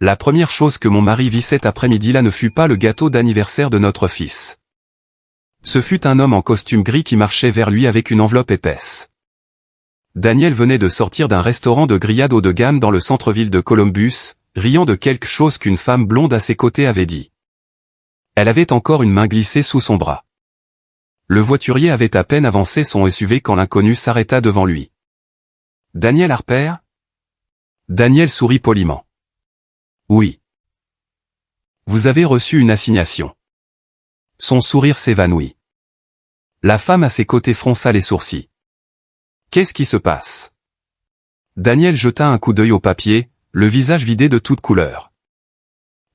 La première chose que mon mari vit cet après-midi-là ne fut pas le gâteau d'anniversaire de notre fils. Ce fut un homme en costume gris qui marchait vers lui avec une enveloppe épaisse. Daniel venait de sortir d'un restaurant de grillades haut de gamme dans le centre-ville de Columbus, riant de quelque chose qu'une femme blonde à ses côtés avait dit. Elle avait encore une main glissée sous son bras. Le voiturier avait à peine avancé son SUV quand l'inconnu s'arrêta devant lui. « Daniel Harper ?» Daniel sourit poliment. « Oui. »« Vous avez reçu une assignation. » Son sourire s'évanouit. La femme à ses côtés fronça les sourcils. « Qu'est-ce qui se passe ?» Daniel jeta un coup d'œil au papier, le visage vidé de toute couleur.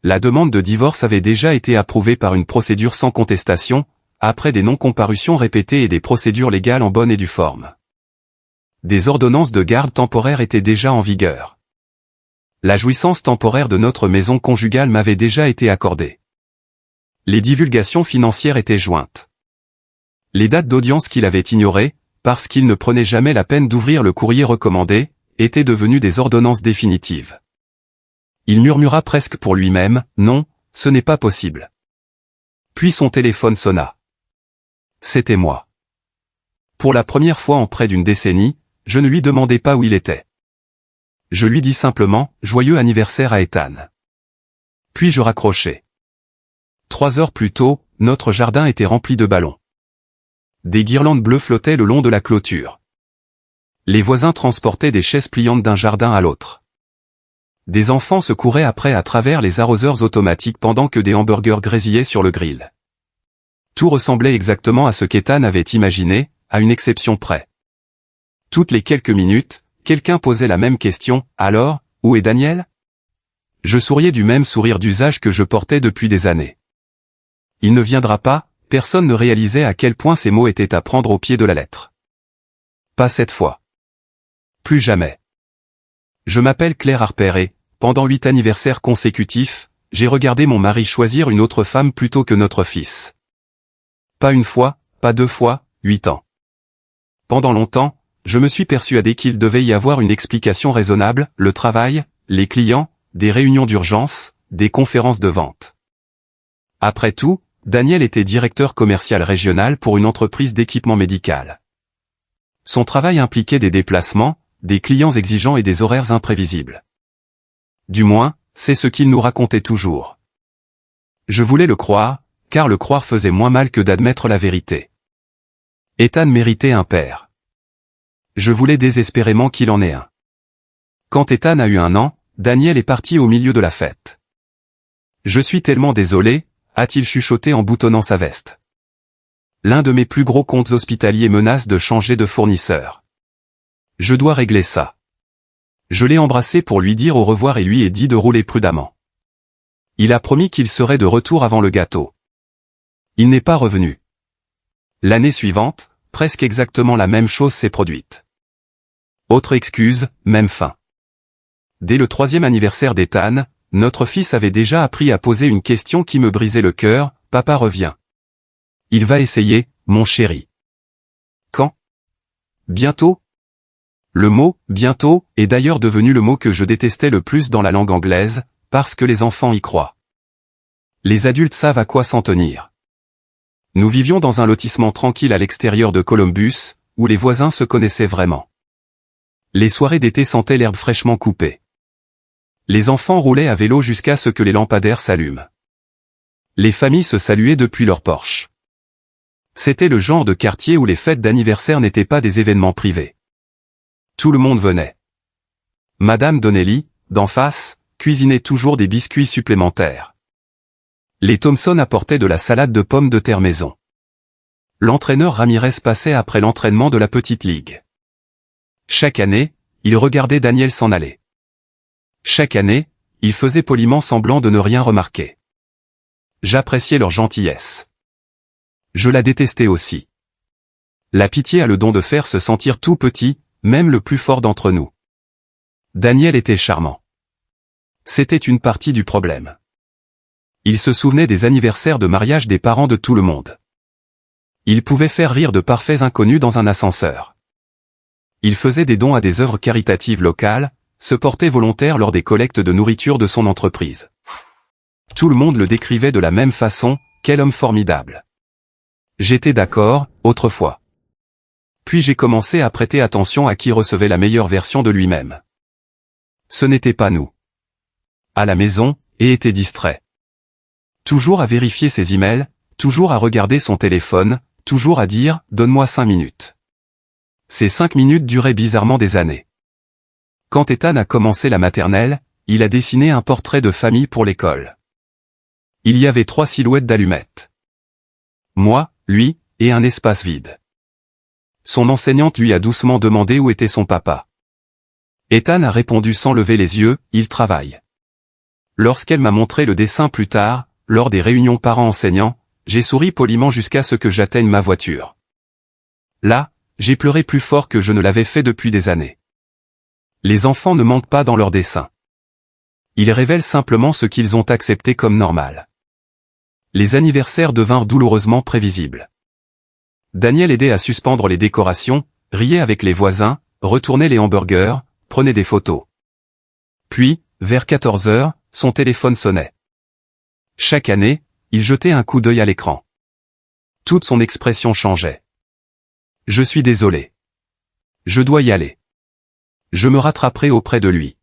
La demande de divorce avait déjà été approuvée par une procédure sans contestation, après des non-comparutions répétées et des procédures légales en bonne et due forme. Des ordonnances de garde temporaire étaient déjà en vigueur. La jouissance temporaire de notre maison conjugale m'avait déjà été accordée. Les divulgations financières étaient jointes. Les dates d'audience qu'il avait ignorées, parce qu'il ne prenait jamais la peine d'ouvrir le courrier recommandé, étaient devenues des ordonnances définitives. Il murmura presque pour lui-même, « Non, ce n'est pas possible. » Puis son téléphone sonna. C'était moi. Pour la première fois en près d'une décennie, je ne lui demandais pas où il était. Je lui dis simplement, « Joyeux anniversaire à Ethan. » Puis je raccrochai. 3 heures plus tôt, notre jardin était rempli de ballons. Des guirlandes bleues flottaient le long de la clôture. Les voisins transportaient des chaises pliantes d'un jardin à l'autre. Des enfants se couraient après à travers les arroseurs automatiques pendant que des hamburgers grésillaient sur le grill. Tout ressemblait exactement à ce qu'Ethan avait imaginé, à une exception près. Toutes les quelques minutes, quelqu'un posait la même question, « Alors, où est Daniel ?» Je souriais du même sourire d'usage que je portais depuis des années. Il ne viendra pas, personne ne réalisait à quel point ces mots étaient à prendre au pied de la lettre. Pas cette fois. Plus jamais. Je m'appelle Claire Harper et, pendant 8 anniversaires consécutifs, j'ai regardé mon mari choisir une autre femme plutôt que notre fils. Pas une fois, pas 2 fois, 8 ans. Pendant longtemps, je me suis persuadé qu'il devait y avoir une explication raisonnable, le travail, les clients, des réunions d'urgence, des conférences de vente. Après tout, Daniel était directeur commercial régional pour une entreprise d'équipement médical. Son travail impliquait des déplacements, des clients exigeants et des horaires imprévisibles. Du moins, c'est ce qu'il nous racontait toujours. Je voulais le croire, car le croire faisait moins mal que d'admettre la vérité. Ethan méritait un père. Je voulais désespérément qu'il en ait un. Quand Ethan a eu 1 an, Daniel est parti au milieu de la fête. « Je suis tellement désolé », a-t-il chuchoté en boutonnant sa veste. L'un de mes plus gros comptes hospitaliers menace de changer de fournisseur. Je dois régler ça. Je l'ai embrassé pour lui dire au revoir et lui ai dit de rouler prudemment. Il a promis qu'il serait de retour avant le gâteau. Il n'est pas revenu. L'année suivante, presque exactement la même chose s'est produite. Autre excuse, même fin. Dès le 3e anniversaire d'Ethan, notre fils avait déjà appris à poser une question qui me brisait le cœur, « Papa revient. Il va essayer, mon chéri. » Quand ? Bientôt ? Le mot « bientôt » est d'ailleurs devenu le mot que je détestais le plus dans la langue anglaise, parce que les enfants y croient. Les adultes savent à quoi s'en tenir. Nous vivions dans un lotissement tranquille à l'extérieur de Columbus, où les voisins se connaissaient vraiment. Les soirées d'été sentaient l'herbe fraîchement coupée. Les enfants roulaient à vélo jusqu'à ce que les lampadaires s'allument. Les familles se saluaient depuis leur porche. C'était le genre de quartier où les fêtes d'anniversaire n'étaient pas des événements privés. Tout le monde venait. Madame Donnelly, d'en face, cuisinait toujours des biscuits supplémentaires. Les Thompson apportaient de la salade de pommes de terre maison. L'entraîneur Ramirez passait après l'entraînement de la petite ligue. Chaque année, il regardait Daniel s'en aller. Chaque année, il faisait poliment semblant de ne rien remarquer. J'appréciais leur gentillesse. Je la détestais aussi. La pitié a le don de faire se sentir tout petit, même le plus fort d'entre nous. Daniel était charmant. C'était une partie du problème. Il se souvenait des anniversaires de mariage des parents de tout le monde. Il pouvait faire rire de parfaits inconnus dans un ascenseur. Il faisait des dons à des œuvres caritatives locales, se portait volontaire lors des collectes de nourriture de son entreprise. Tout le monde le décrivait de la même façon, quel homme formidable. J'étais d'accord, autrefois. Puis j'ai commencé à prêter attention à qui recevait la meilleure version de lui-même. Ce n'était pas nous. À la maison, et était distrait. Toujours à vérifier ses emails, toujours à regarder son téléphone, toujours à dire « donne-moi 5 minutes ». Ces 5 minutes duraient bizarrement des années. Quand Ethan a commencé la maternelle, il a dessiné un portrait de famille pour l'école. Il y avait 3 silhouettes d'allumettes. Moi, lui, et un espace vide. Son enseignante lui a doucement demandé où était son papa. Ethan a répondu sans lever les yeux, il travaille. Lorsqu'elle m'a montré le dessin plus tard, lors des réunions parents-enseignants, j'ai souri poliment jusqu'à ce que j'atteigne ma voiture. Là, j'ai pleuré plus fort que je ne l'avais fait depuis des années. Les enfants ne mentent pas dans leurs dessins. Ils révèlent simplement ce qu'ils ont accepté comme normal. Les anniversaires devinrent douloureusement prévisibles. Daniel aidait à suspendre les décorations, riait avec les voisins, retournait les hamburgers, prenait des photos. Puis, vers 14 heures, son téléphone sonnait. Chaque année, il jetait un coup d'œil à l'écran. Toute son expression changeait. « Je suis désolé. Je dois y aller. Je me rattraperai auprès de lui.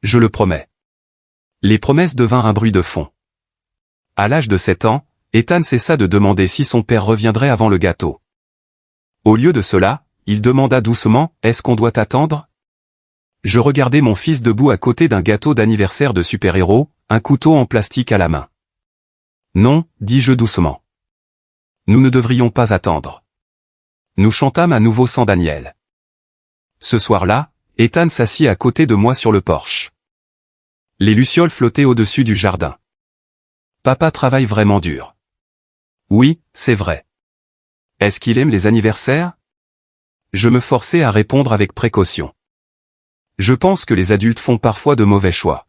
Je le promets. » Les promesses devinrent un bruit de fond. À l'âge de 7 ans, Ethan cessa de demander si son père reviendrait avant le gâteau. Au lieu de cela, il demanda doucement « Est-ce qu'on doit attendre ?» Je regardais mon fils debout à côté d'un gâteau d'anniversaire de super-héros, un couteau en plastique à la main. « Non, dis-je doucement. Nous ne devrions pas attendre. » Nous chantâmes à nouveau sans Daniel. Ce soir-là, Ethan s'assit à côté de moi sur le porche. Les lucioles flottaient au-dessus du jardin. Papa travaille vraiment dur. Oui, c'est vrai. Est-ce qu'il aime les anniversaires? Je me forçais à répondre avec précaution. Je pense que les adultes font parfois de mauvais choix.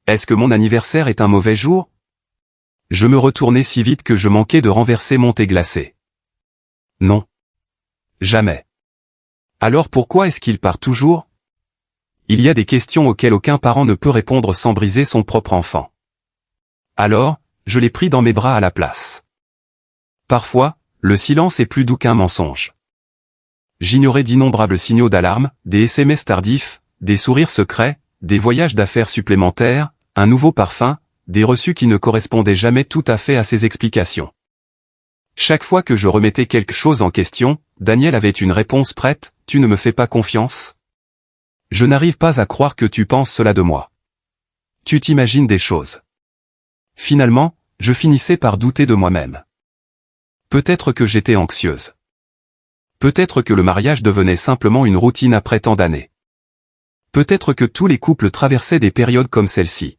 Est-ce que mon anniversaire est un mauvais jour? Je me retournai si vite que je manquais de renverser mon thé glacé. Non. Jamais. Alors pourquoi est-ce qu'il part toujours? Il y a des questions auxquelles aucun parent ne peut répondre sans briser son propre enfant. Alors, je l'ai pris dans mes bras à la place. Parfois, le silence est plus doux qu'un mensonge. J'ignorais d'innombrables signaux d'alarme, des SMS tardifs, des sourires secrets, des voyages d'affaires supplémentaires, un nouveau parfum, des reçus qui ne correspondaient jamais tout à fait à ses explications. Chaque fois que je remettais quelque chose en question, Daniel avait une réponse prête, « Tu ne me fais pas confiance? Je n'arrive pas à croire que tu penses cela de moi. Tu t'imagines des choses. » Finalement, je finissais par douter de moi-même. Peut-être que j'étais anxieuse. Peut-être que le mariage devenait simplement une routine après tant d'années. Peut-être que tous les couples traversaient des périodes comme celle-ci.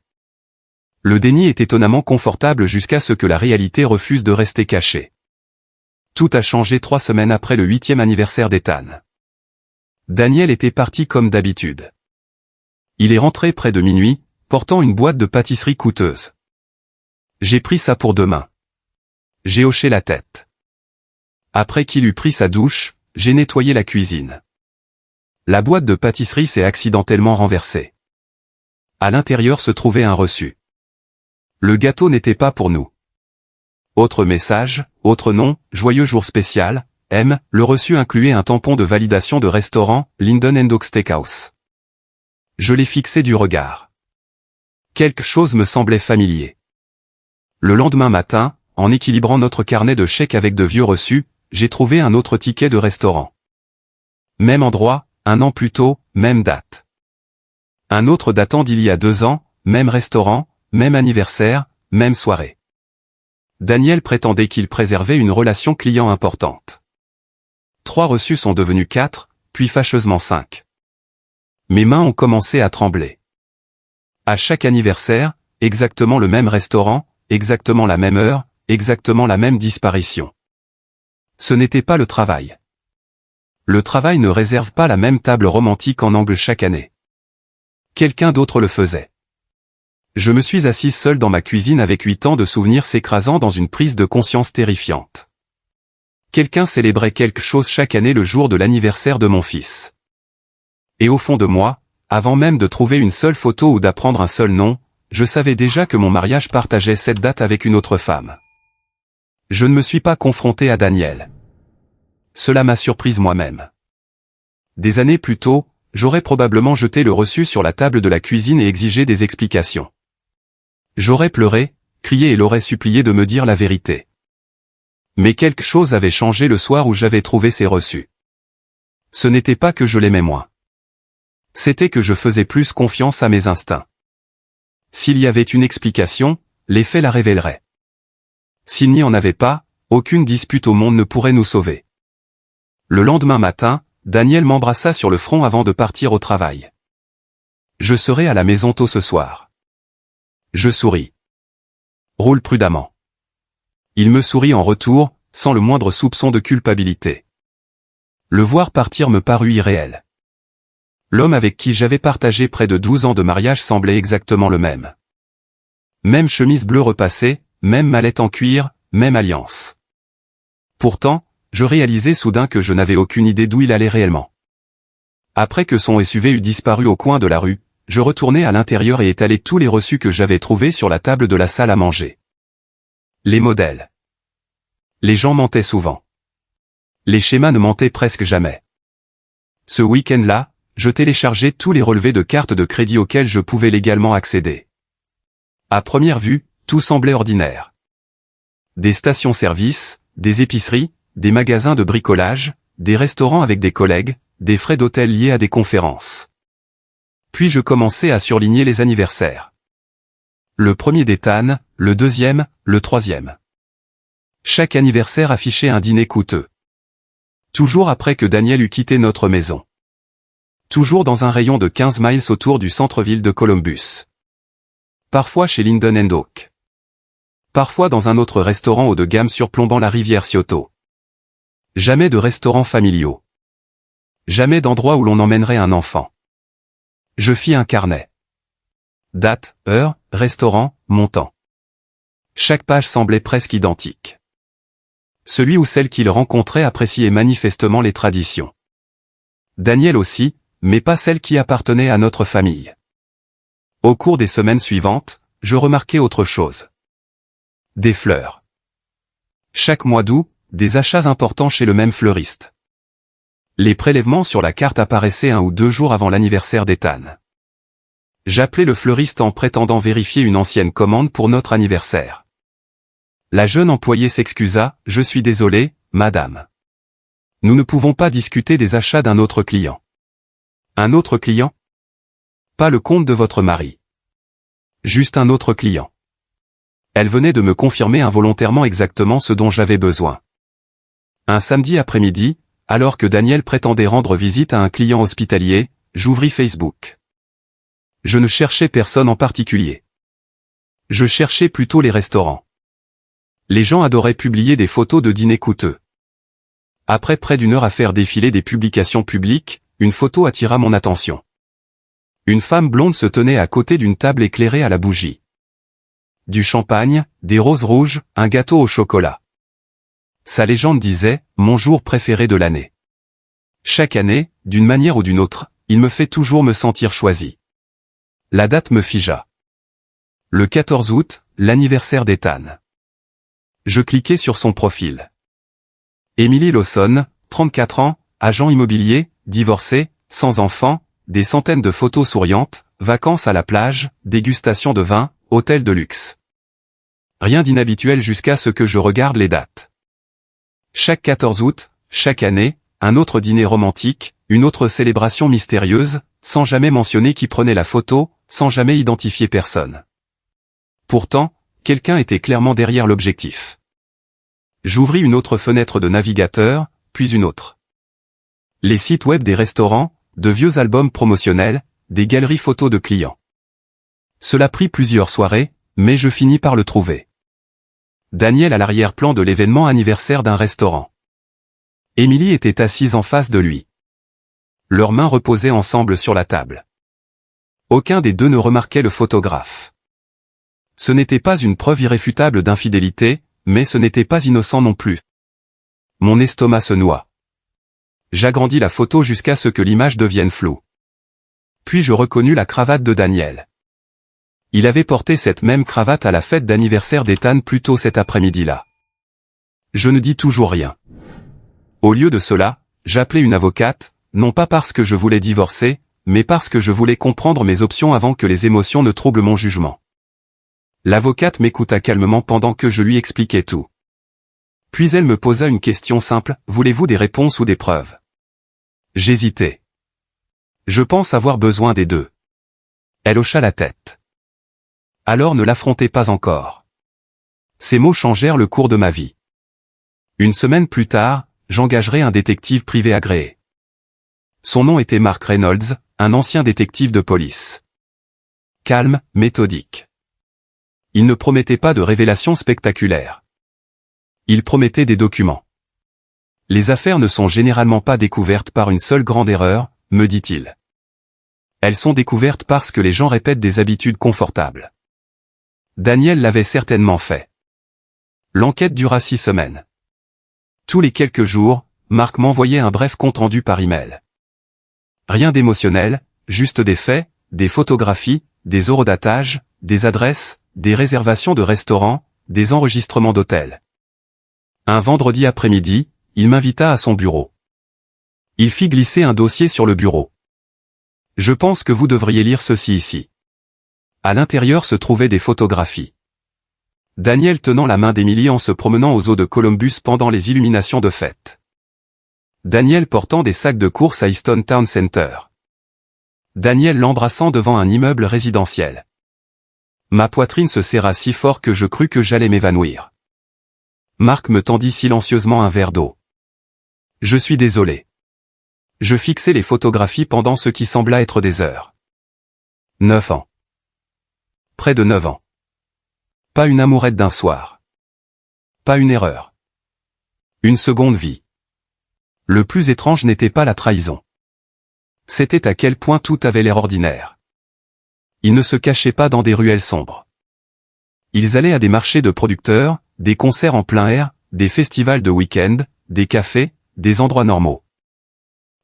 Le déni est étonnamment confortable jusqu'à ce que la réalité refuse de rester cachée. Tout a changé 3 semaines après le 8e anniversaire d'Ethan. Daniel était parti comme d'habitude. Il est rentré près de minuit, portant une boîte de pâtisserie coûteuse. J'ai pris ça pour demain. J'ai hoché la tête. Après qu'il eut pris sa douche, j'ai nettoyé la cuisine. La boîte de pâtisserie s'est accidentellement renversée. À l'intérieur se trouvait un reçu. Le gâteau n'était pas pour nous. Autre message, autre nom, joyeux jour spécial, M, le reçu incluait un tampon de validation de restaurant, Linden & Oak Steakhouse. Je l'ai fixé du regard. Quelque chose me semblait familier. Le lendemain matin, en équilibrant notre carnet de chèques avec de vieux reçus, j'ai trouvé un autre ticket de restaurant. Même endroit, 1 an plus tôt, même date. Un autre datant d'il y a 2 ans, même restaurant, même anniversaire, même soirée. Daniel prétendait qu'il préservait une relation client importante. 3 reçus sont devenus 4, puis fâcheusement 5. Mes mains ont commencé à trembler. À chaque anniversaire, exactement le même restaurant, exactement la même heure, exactement la même disparition. Ce n'était pas le travail. Le travail ne réserve pas la même table romantique en angle chaque année. Quelqu'un d'autre le faisait. Je me suis assise seule dans ma cuisine avec 8 ans de souvenirs s'écrasant dans une prise de conscience terrifiante. Quelqu'un célébrait quelque chose chaque année le jour de l'anniversaire de mon fils. Et au fond de moi, Avant même de trouver une seule photo ou d'apprendre un seul nom, je savais déjà que mon mariage partageait cette date avec une autre femme. Je ne me suis pas confronté à Daniel. Cela m'a surprise moi-même. Des années plus tôt, j'aurais probablement jeté le reçu sur la table de la cuisine et exigé des explications. J'aurais pleuré, crié et l'aurais supplié de me dire la vérité. Mais quelque chose avait changé le soir où j'avais trouvé ces reçus. Ce n'était pas que je l'aimais moins. C'était que je faisais plus confiance à mes instincts. S'il y avait une explication, les faits la révéleraient. S'il n'y en avait pas, aucune dispute au monde ne pourrait nous sauver. Le lendemain matin, Daniel m'embrassa sur le front avant de partir au travail. Je serai à la maison tôt ce soir. Je souris. Roule prudemment. Il me sourit en retour, sans le moindre soupçon de culpabilité. Le voir partir me parut irréel. L'homme avec qui j'avais partagé près de 12 ans de mariage semblait exactement le même. Même chemise bleue repassée, même mallette en cuir, même alliance. Pourtant, je réalisai soudain que je n'avais aucune idée d'où il allait réellement. Après que son SUV eut disparu au coin de la rue, je retournai à l'intérieur et étalai tous les reçus que j'avais trouvés sur la table de la salle à manger. Les modèles. Les gens mentaient souvent. Les schémas ne mentaient presque jamais. Ce week-end-là, je téléchargeai tous les relevés de cartes de crédit auxquels je pouvais légalement accéder. À première vue, tout semblait ordinaire. Des stations-service, des épiceries, des magasins de bricolage, des restaurants avec des collègues, des frais d'hôtel liés à des conférences. Puis je commençai à surligner les anniversaires. Le premier d'Ethan, le deuxième, le troisième. Chaque anniversaire affichait un dîner coûteux. Toujours après que Daniel eut quitté notre maison. Toujours dans un rayon de 15 miles autour du centre-ville de Columbus. Parfois chez Linden & Oak. Parfois dans un autre restaurant haut de gamme surplombant la rivière Scioto. Jamais de restaurants familiaux. Jamais d'endroit où l'on emmènerait un enfant. Je fis un carnet. Date, heure, restaurant, montant. Chaque page semblait presque identique. Celui ou celle qu'il rencontrait appréciait manifestement les traditions. Daniel aussi, mais pas celle qui appartenait à notre famille. Au cours des semaines suivantes, je remarquai autre chose. Des fleurs. Chaque mois d'août, des achats importants chez le même fleuriste. Les prélèvements sur la carte apparaissaient 1 ou 2 jours avant l'anniversaire d'Ethan. J'appelai le fleuriste en prétendant vérifier une ancienne commande pour notre anniversaire. La jeune employée s'excusa, « Je suis désolé, madame. Nous ne pouvons pas discuter des achats d'un autre client. » Un autre client? Pas le compte de votre mari. Juste un autre client. Elle venait de me confirmer involontairement exactement ce dont j'avais besoin. Un samedi après-midi, alors que Daniel prétendait rendre visite à un client hospitalier, j'ouvris Facebook. Je ne cherchais personne en particulier. Je cherchais plutôt les restaurants. Les gens adoraient publier des photos de dîners coûteux. Après près d'1 heure à faire défiler des publications publiques, une photo attira mon attention. Une femme blonde se tenait à côté d'une table éclairée à la bougie. Du champagne, des roses rouges, un gâteau au chocolat. Sa légende disait, « Mon jour préféré de l'année. » Chaque année, d'une manière ou d'une autre, il me fait toujours me sentir choisi. La date me figea. Le 14 août, l'anniversaire d'Ethan. Je cliquai sur son profil. Emily Lawson, 34 ans, agent immobilier, divorcé, sans enfant, des centaines de photos souriantes, vacances à la plage, dégustation de vin, hôtel de luxe. Rien d'inhabituel jusqu'à ce que je regarde les dates. Chaque 14 août, chaque année, un autre dîner romantique, une autre célébration mystérieuse, sans jamais mentionner qui prenait la photo, sans jamais identifier personne. Pourtant, quelqu'un était clairement derrière l'objectif. J'ouvris une autre fenêtre de navigateur, puis une autre. Les sites web des restaurants, de vieux albums promotionnels, des galeries photos de clients. Cela prit plusieurs soirées, mais je finis par le trouver. Daniel à l'arrière-plan de l'événement anniversaire d'un restaurant. Emily était assise en face de lui. Leurs mains reposaient ensemble sur la table. Aucun des deux ne remarquait le photographe. Ce n'était pas une preuve irréfutable d'infidélité, mais ce n'était pas innocent non plus. Mon estomac se noua. J'agrandis la photo jusqu'à ce que l'image devienne floue. Puis je reconnus la cravate de Daniel. Il avait porté cette même cravate à la fête d'anniversaire d'Ethan plus tôt cet après-midi-là. Je ne dis toujours rien. Au lieu de cela, j'appelai une avocate, non pas parce que je voulais divorcer, mais parce que je voulais comprendre mes options avant que les émotions ne troublent mon jugement. L'avocate m'écouta calmement pendant que je lui expliquais tout. Puis elle me posa une question simple, voulez-vous des réponses ou des preuves? J'hésitais. Je pense avoir besoin des deux. Elle hocha la tête. Alors ne l'affrontez pas encore. Ces mots changèrent le cours de ma vie. Une semaine plus tard, j'engagerai un détective privé agréé. Son nom était Mark Reynolds, un ancien détective de police. Calme, méthodique. Il ne promettait pas de révélations spectaculaires. Il promettait des documents. Les affaires ne sont généralement pas découvertes par une seule grande erreur, me dit-il. Elles sont découvertes parce que les gens répètent des habitudes confortables. Daniel l'avait certainement fait. L'enquête dura 6 semaines. Tous les quelques jours, Mark m'envoyait un bref compte-rendu par email. Rien d'émotionnel, juste des faits, des photographies, des horodatages, des adresses, des réservations de restaurants, des enregistrements d'hôtels. Un vendredi après-midi, il m'invita à son bureau. Il fit glisser un dossier sur le bureau. Je pense que vous devriez lire ceci ici. À l'intérieur se trouvaient des photographies. Daniel tenant la main d'Emily en se promenant aux eaux de Columbus pendant les illuminations de fête. Daniel portant des sacs de course à Easton Town Center. Daniel l'embrassant devant un immeuble résidentiel. Ma poitrine se serra si fort que je crus que j'allais m'évanouir. Mark me tendit silencieusement un verre d'eau. Je suis désolé. Je fixai les photographies pendant ce qui sembla être des heures. 9 ans. Près de 9 ans. Pas une amourette d'un soir. Pas une erreur. Une seconde vie. Le plus étrange n'était pas la trahison. C'était à quel point tout avait l'air ordinaire. Ils ne se cachaient pas dans des ruelles sombres. Ils allaient à des marchés de producteurs, des concerts en plein air, des festivals de week-end, des cafés, des endroits normaux.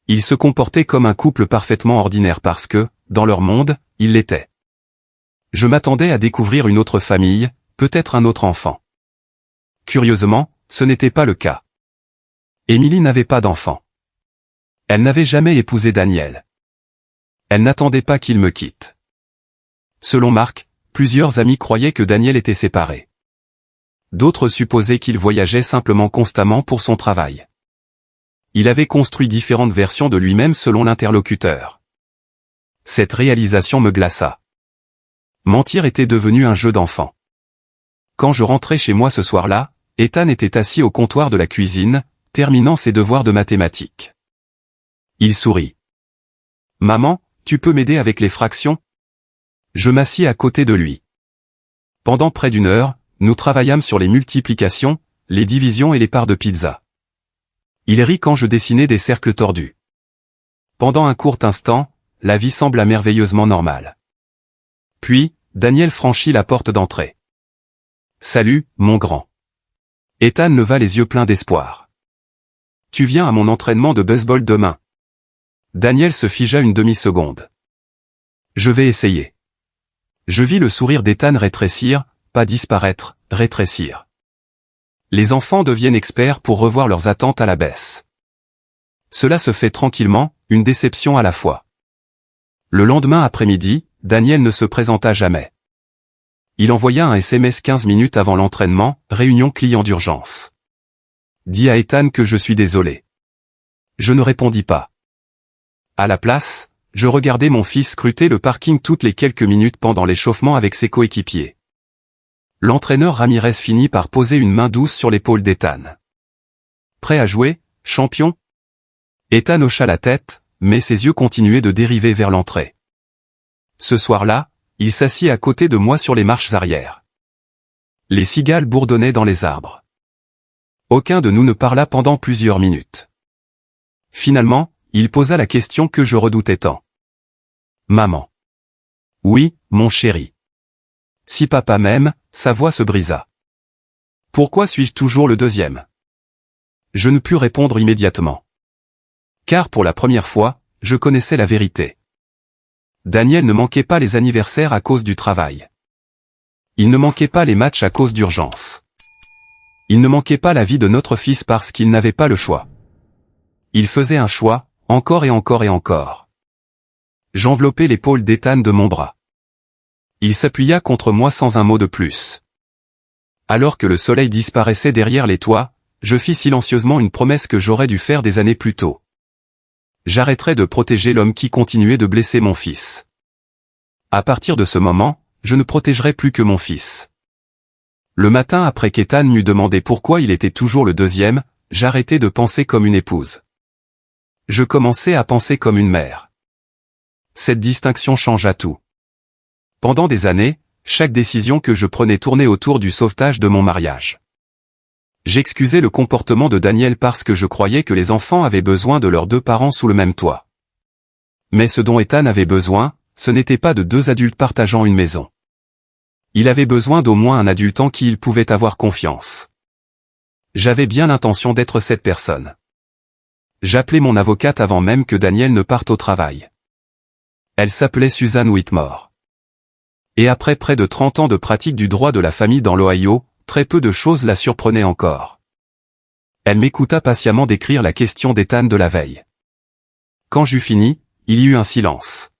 Ils se comportaient comme un couple parfaitement ordinaire parce que, dans leur monde, ils l'étaient. Je m'attendais à découvrir une autre famille, peut-être un autre enfant. Curieusement, ce n'était pas le cas. Emily n'avait pas d'enfant. Elle n'avait jamais épousé Daniel. Elle n'attendait pas qu'il me quitte. Selon Mark, plusieurs amis croyaient que Daniel était séparé. D'autres supposaient qu'il voyageait simplement constamment pour son travail. Il avait construit différentes versions de lui-même selon l'interlocuteur. Cette réalisation me glaça. Mentir était devenu un jeu d'enfant. Quand je rentrais chez moi ce soir-là, Ethan était assis au comptoir de la cuisine, terminant ses devoirs de mathématiques. Il sourit. « Maman, tu peux m'aider avec les fractions ?» Je m'assis à côté de lui. Pendant près d'1 heure, nous travaillâmes sur les multiplications, les divisions et les parts de pizza. Il rit quand je dessinais des cercles tordus. Pendant un court instant, la vie sembla merveilleusement normale. Puis, Daniel franchit la porte d'entrée. « Salut, mon grand. » Ethan leva les yeux pleins d'espoir. « Tu viens à mon entraînement de baseball demain ?» Daniel se figea une demi-seconde. « Je vais essayer. » Je vis le sourire d'Ethan rétrécir, pas disparaître, rétrécir. Les enfants deviennent experts pour revoir leurs attentes à la baisse. Cela se fait tranquillement, une déception à la fois. Le lendemain après-midi, Daniel ne se présenta jamais. Il envoya un SMS 15 minutes avant l'entraînement, réunion client d'urgence. Dis à Ethan que je suis désolé. Je ne répondis pas. À la place, je regardais mon fils scruter le parking toutes les quelques minutes pendant l'échauffement avec ses coéquipiers. L'entraîneur Ramirez finit par poser une main douce sur l'épaule d'Ethan. « Prêt à jouer, champion ?» Ethan hocha la tête, mais ses yeux continuaient de dériver vers l'entrée. Ce soir-là, il s'assit à côté de moi sur les marches arrière. Les cigales bourdonnaient dans les arbres. Aucun de nous ne parla pendant plusieurs minutes. Finalement, il posa la question que je redoutais tant. « Maman. »« Oui, mon chéri. » Si papa m'aime, sa voix se brisa. « Pourquoi suis-je toujours le deuxième ?» Je ne pus répondre immédiatement. Car pour la première fois, je connaissais la vérité. Daniel ne manquait pas les anniversaires à cause du travail. Il ne manquait pas les matchs à cause d'urgence. Il ne manquait pas la vie de notre fils parce qu'il n'avait pas le choix. Il faisait un choix, encore et encore et encore. J'enveloppai l'épaule d'Ethan de mon bras. Il s'appuya contre moi sans un mot de plus. Alors que le soleil disparaissait derrière les toits, je fis silencieusement une promesse que j'aurais dû faire des années plus tôt. J'arrêterai de protéger l'homme qui continuait de blesser mon fils. À partir de ce moment, je ne protégerai plus que mon fils. Le matin après qu'Ethan m'eût demandé pourquoi il était toujours le deuxième, j'arrêtai de penser comme une épouse. Je commençais à penser comme une mère. Cette distinction changea tout. Pendant des années, chaque décision que je prenais tournait autour du sauvetage de mon mariage. J'excusais le comportement de Daniel parce que je croyais que les enfants avaient besoin de leurs deux parents sous le même toit. Mais ce dont Ethan avait besoin, ce n'était pas de deux adultes partageant une maison. Il avait besoin d'au moins un adulte en qui il pouvait avoir confiance. J'avais bien l'intention d'être cette personne. J'appelai mon avocate avant même que Daniel ne parte au travail. Elle s'appelait Suzanne Whitmore. Et après près de 30 ans de pratique du droit de la famille dans l'Ohio, très peu de choses la surprenaient encore. Elle m'écouta patiemment décrire la question d'Ethan de la veille. Quand j'eus fini, il y eut un silence.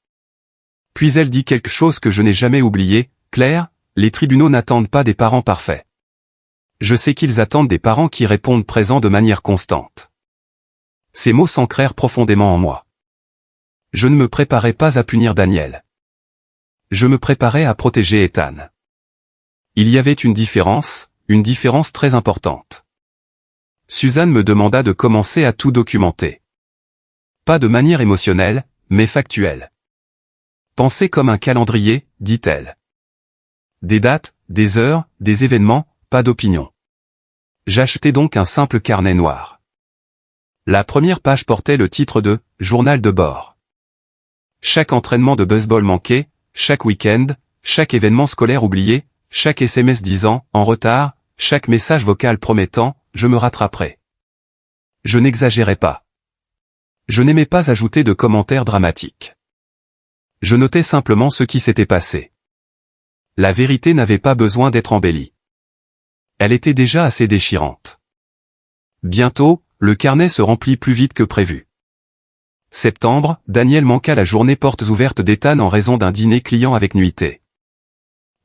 Puis elle dit quelque chose que je n'ai jamais oublié, « Claire, les tribunaux n'attendent pas des parents parfaits. Je sais qu'ils attendent des parents qui répondent présents de manière constante. » Ces mots s'ancrèrent profondément en moi. Je ne me préparais pas à punir Daniel. Je me préparais à protéger Ethan. Il y avait une différence très importante. Suzanne me demanda de commencer à tout documenter. Pas de manière émotionnelle, mais factuelle. Pensez comme un calendrier, dit-elle. Des dates, des heures, des événements, pas d'opinion. J'achetai donc un simple carnet noir. La première page portait le titre de « Journal de bord ». Chaque entraînement de baseball manqué, chaque week-end, chaque événement scolaire oublié, chaque SMS disant « en retard », chaque message vocal promettant « je me rattraperai ». Je n'exagérais pas. Je n'aimais pas ajouter de commentaires dramatiques. Je notais simplement ce qui s'était passé. La vérité n'avait pas besoin d'être embellie. Elle était déjà assez déchirante. Bientôt, le carnet se remplit plus vite que prévu. Septembre, Daniel manqua la journée portes ouvertes d'Ethan en raison d'un dîner client avec nuitée.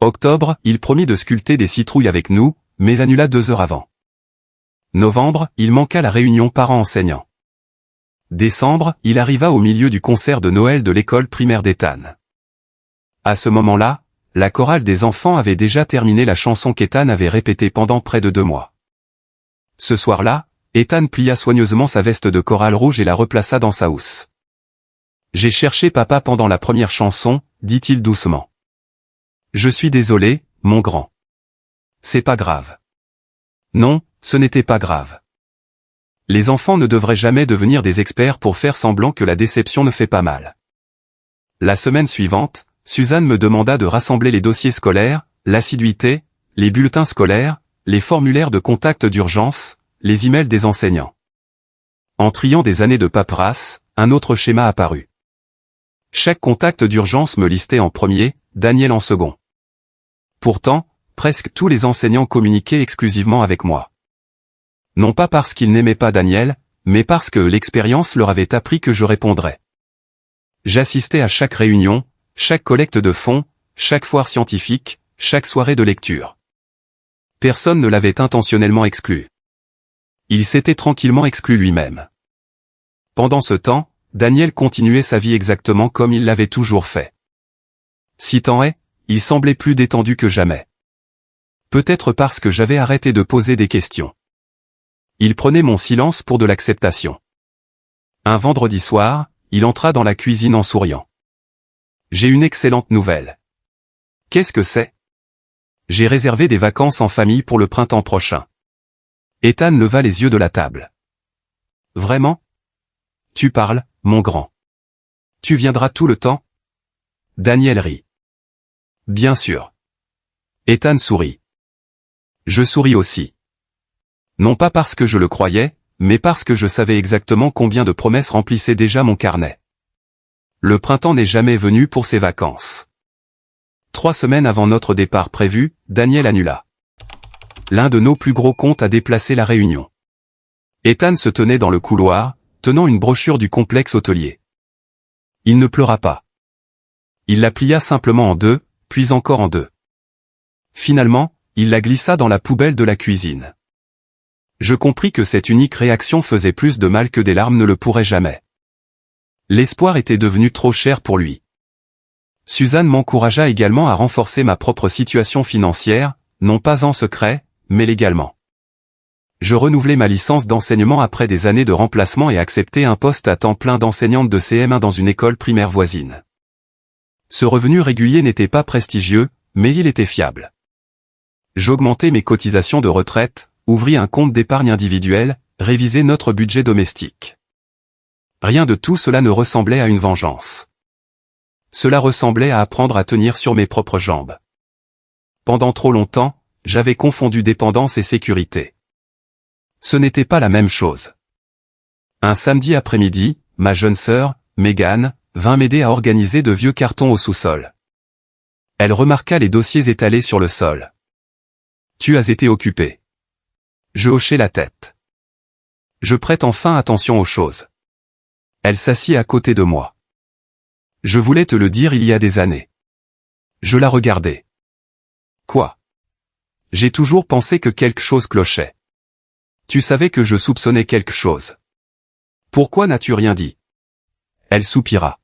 Octobre, il promit de sculpter des citrouilles avec nous, mais annula 2 heures avant. Novembre, il manqua la réunion parents-enseignants. Décembre, il arriva au milieu du concert de Noël de l'école primaire d'Ethan. À ce moment-là, la chorale des enfants avait déjà terminé la chanson qu'Ethan avait répétée pendant près de 2 mois. Ce soir-là, Ethan plia soigneusement sa veste de corail rouge et la replaça dans sa housse. « J'ai cherché papa pendant la première chanson, dit-il doucement. Je suis désolé, mon grand. C'est pas grave. Non, ce n'était pas grave. Les enfants ne devraient jamais devenir des experts pour faire semblant que la déception ne fait pas mal. » La semaine suivante, Suzanne me demanda de rassembler les dossiers scolaires, l'assiduité, les bulletins scolaires, les formulaires de contact d'urgence, les emails des enseignants. En triant des années de paperasse, un autre schéma apparut. Chaque contact d'urgence me listait en premier, Daniel en second. Pourtant, presque tous les enseignants communiquaient exclusivement avec moi. Non pas parce qu'ils n'aimaient pas Daniel, mais parce que l'expérience leur avait appris que je répondrais. J'assistais à chaque réunion, chaque collecte de fonds, chaque foire scientifique, chaque soirée de lecture. Personne ne l'avait intentionnellement exclu. Il s'était tranquillement exclu lui-même. Pendant ce temps, Daniel continuait sa vie exactement comme il l'avait toujours fait. Si tant est, il semblait plus détendu que jamais. Peut-être parce que j'avais arrêté de poser des questions. Il prenait mon silence pour de l'acceptation. Un vendredi soir, il entra dans la cuisine en souriant. « J'ai une excellente nouvelle. »« Qu'est-ce que c'est ?»« J'ai réservé des vacances en famille pour le printemps prochain. » Ethan leva les yeux de la table. « Vraiment ? Tu parles, mon grand. Tu viendras tout le temps ?» Daniel rit. « Bien sûr. » Ethan sourit. Je souris aussi. Non pas parce que je le croyais, mais parce que je savais exactement combien de promesses remplissaient déjà mon carnet. Le printemps n'est jamais venu pour ses vacances. 3 semaines avant notre départ prévu, Daniel annula. L'un de nos plus gros comptes a déplacé la réunion. Ethan se tenait dans le couloir, tenant une brochure du complexe hôtelier. Il ne pleura pas. Il la plia simplement en deux, puis encore en deux. Finalement, il la glissa dans la poubelle de la cuisine. Je compris que cette unique réaction faisait plus de mal que des larmes ne le pourraient jamais. L'espoir était devenu trop cher pour lui. Suzanne m'encouragea également à renforcer ma propre situation financière, non pas en secret, mais légalement. Je renouvelai ma licence d'enseignement après des années de remplacement et acceptai un poste à temps plein d'enseignante de CM1 dans une école primaire voisine. Ce revenu régulier n'était pas prestigieux, mais il était fiable. J'augmentai mes cotisations de retraite, ouvris un compte d'épargne individuel, révisai notre budget domestique. Rien de tout cela ne ressemblait à une vengeance. Cela ressemblait à apprendre à tenir sur mes propres jambes. Pendant trop longtemps, j'avais confondu dépendance et sécurité. Ce n'était pas la même chose. Un samedi après-midi, ma jeune sœur, Megan, vint m'aider à organiser de vieux cartons au sous-sol. Elle remarqua les dossiers étalés sur le sol. « Tu as été occupé. » Je hochai la tête. « Je prête enfin attention aux choses. » Elle s'assit à côté de moi. « Je voulais te le dire il y a des années. » Je la regardai. « Quoi ? » J'ai toujours pensé que quelque chose clochait. Tu savais que je soupçonnais quelque chose. Pourquoi n'as-tu rien dit ? Elle soupira.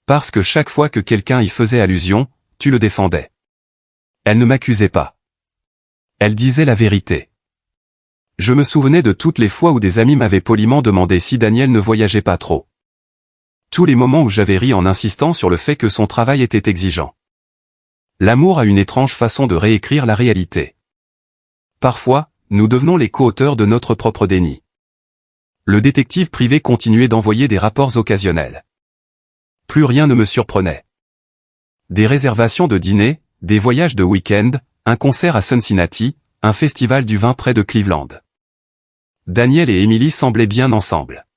Parce que chaque fois que quelqu'un y faisait allusion, tu le défendais. Elle ne m'accusait pas. Elle disait la vérité. Je me souvenais de toutes les fois où des amis m'avaient poliment demandé si Daniel ne voyageait pas trop. Tous les moments où j'avais ri en insistant sur le fait que son travail était exigeant. L'amour a une étrange façon de réécrire la réalité. Parfois, nous devenons les co-auteurs de notre propre déni. Le détective privé continuait d'envoyer des rapports occasionnels. Plus rien ne me surprenait. Des réservations de dîner, des voyages de week-end, un concert à Cincinnati, un festival du vin près de Cleveland. Daniel et Emily semblaient bien ensemble.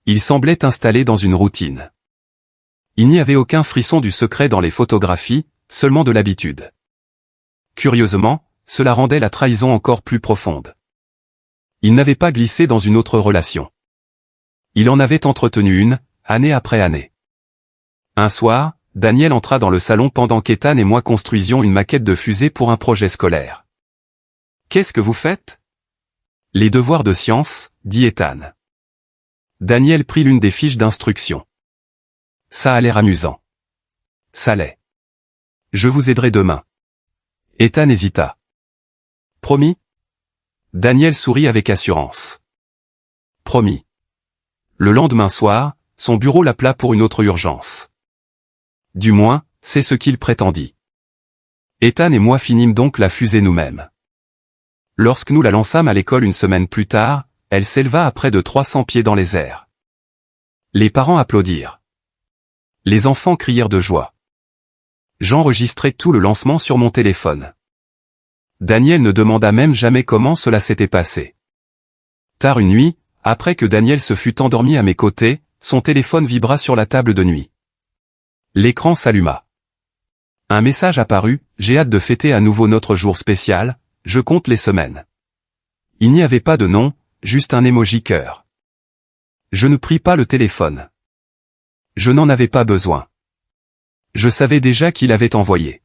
Ils semblaient installés dans une routine. Il n'y avait aucun frisson du secret dans les photographies, seulement de l'habitude. Curieusement, cela rendait la trahison encore plus profonde. Il n'avait pas glissé dans une autre relation. Il en avait entretenu une, année après année. Un soir, Daniel entra dans le salon pendant qu'Ethan et moi construisions une maquette de fusée pour un projet scolaire. « Qu'est-ce que vous faites ?»« Les devoirs de science, » dit Ethan. Daniel prit l'une des fiches d'instruction. « Ça a l'air amusant. »« Ça l'est. Je vous aiderai demain. » Ethan hésita. « Promis ?» Daniel sourit avec assurance. « Promis. » Le lendemain soir, son bureau l'appela pour une autre urgence. Du moins, c'est ce qu'il prétendit. Ethan et moi finîmes donc la fusée nous-mêmes. Lorsque nous la lançâmes à l'école une semaine plus tard, elle s'éleva à près de 300 pieds dans les airs. Les parents applaudirent. Les enfants crièrent de joie. J'enregistrai tout le lancement sur mon téléphone. Daniel ne demanda même jamais comment cela s'était passé. Tard une nuit, après que Daniel se fut endormi à mes côtés, son téléphone vibra sur la table de nuit. L'écran s'alluma. Un message apparut, « J'ai hâte de fêter à nouveau notre jour spécial, je compte les semaines. » Il n'y avait pas de nom, juste un emoji cœur. Je ne pris pas le téléphone. Je n'en avais pas besoin. Je savais déjà qui l'avait envoyé.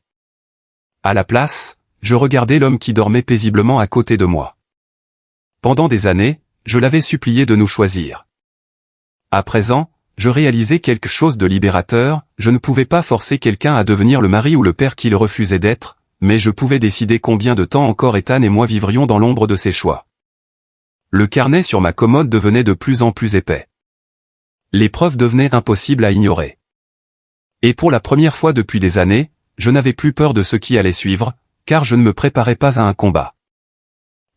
À la place, je regardais l'homme qui dormait paisiblement à côté de moi. Pendant des années, je l'avais supplié de nous choisir. À présent, je réalisais quelque chose de libérateur, je ne pouvais pas forcer quelqu'un à devenir le mari ou le père qu'il refusait d'être, mais je pouvais décider combien de temps encore Ethan et moi vivrions dans l'ombre de ses choix. Le carnet sur ma commode devenait de plus en plus épais. Les preuves devenaient impossibles à ignorer. Et pour la première fois depuis des années, je n'avais plus peur de ce qui allait suivre, car je ne me préparais pas à un combat.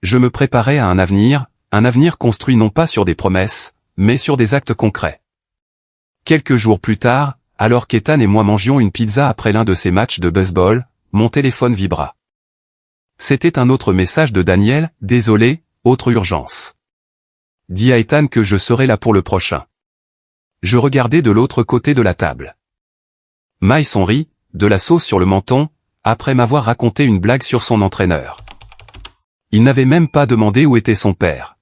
Je me préparais à un avenir construit non pas sur des promesses, mais sur des actes concrets. Quelques jours plus tard, alors qu'Ethan et moi mangions une pizza après l'un de ces matchs de baseball, mon téléphone vibra. C'était un autre message de Daniel, « Désolé, autre urgence. Dis à Ethan que je serai là pour le prochain. » Je regardais de l'autre côté de la table. Maïson rit, de la sauce sur le menton, après m'avoir raconté une blague sur son entraîneur. Il n'avait même pas demandé où était son père.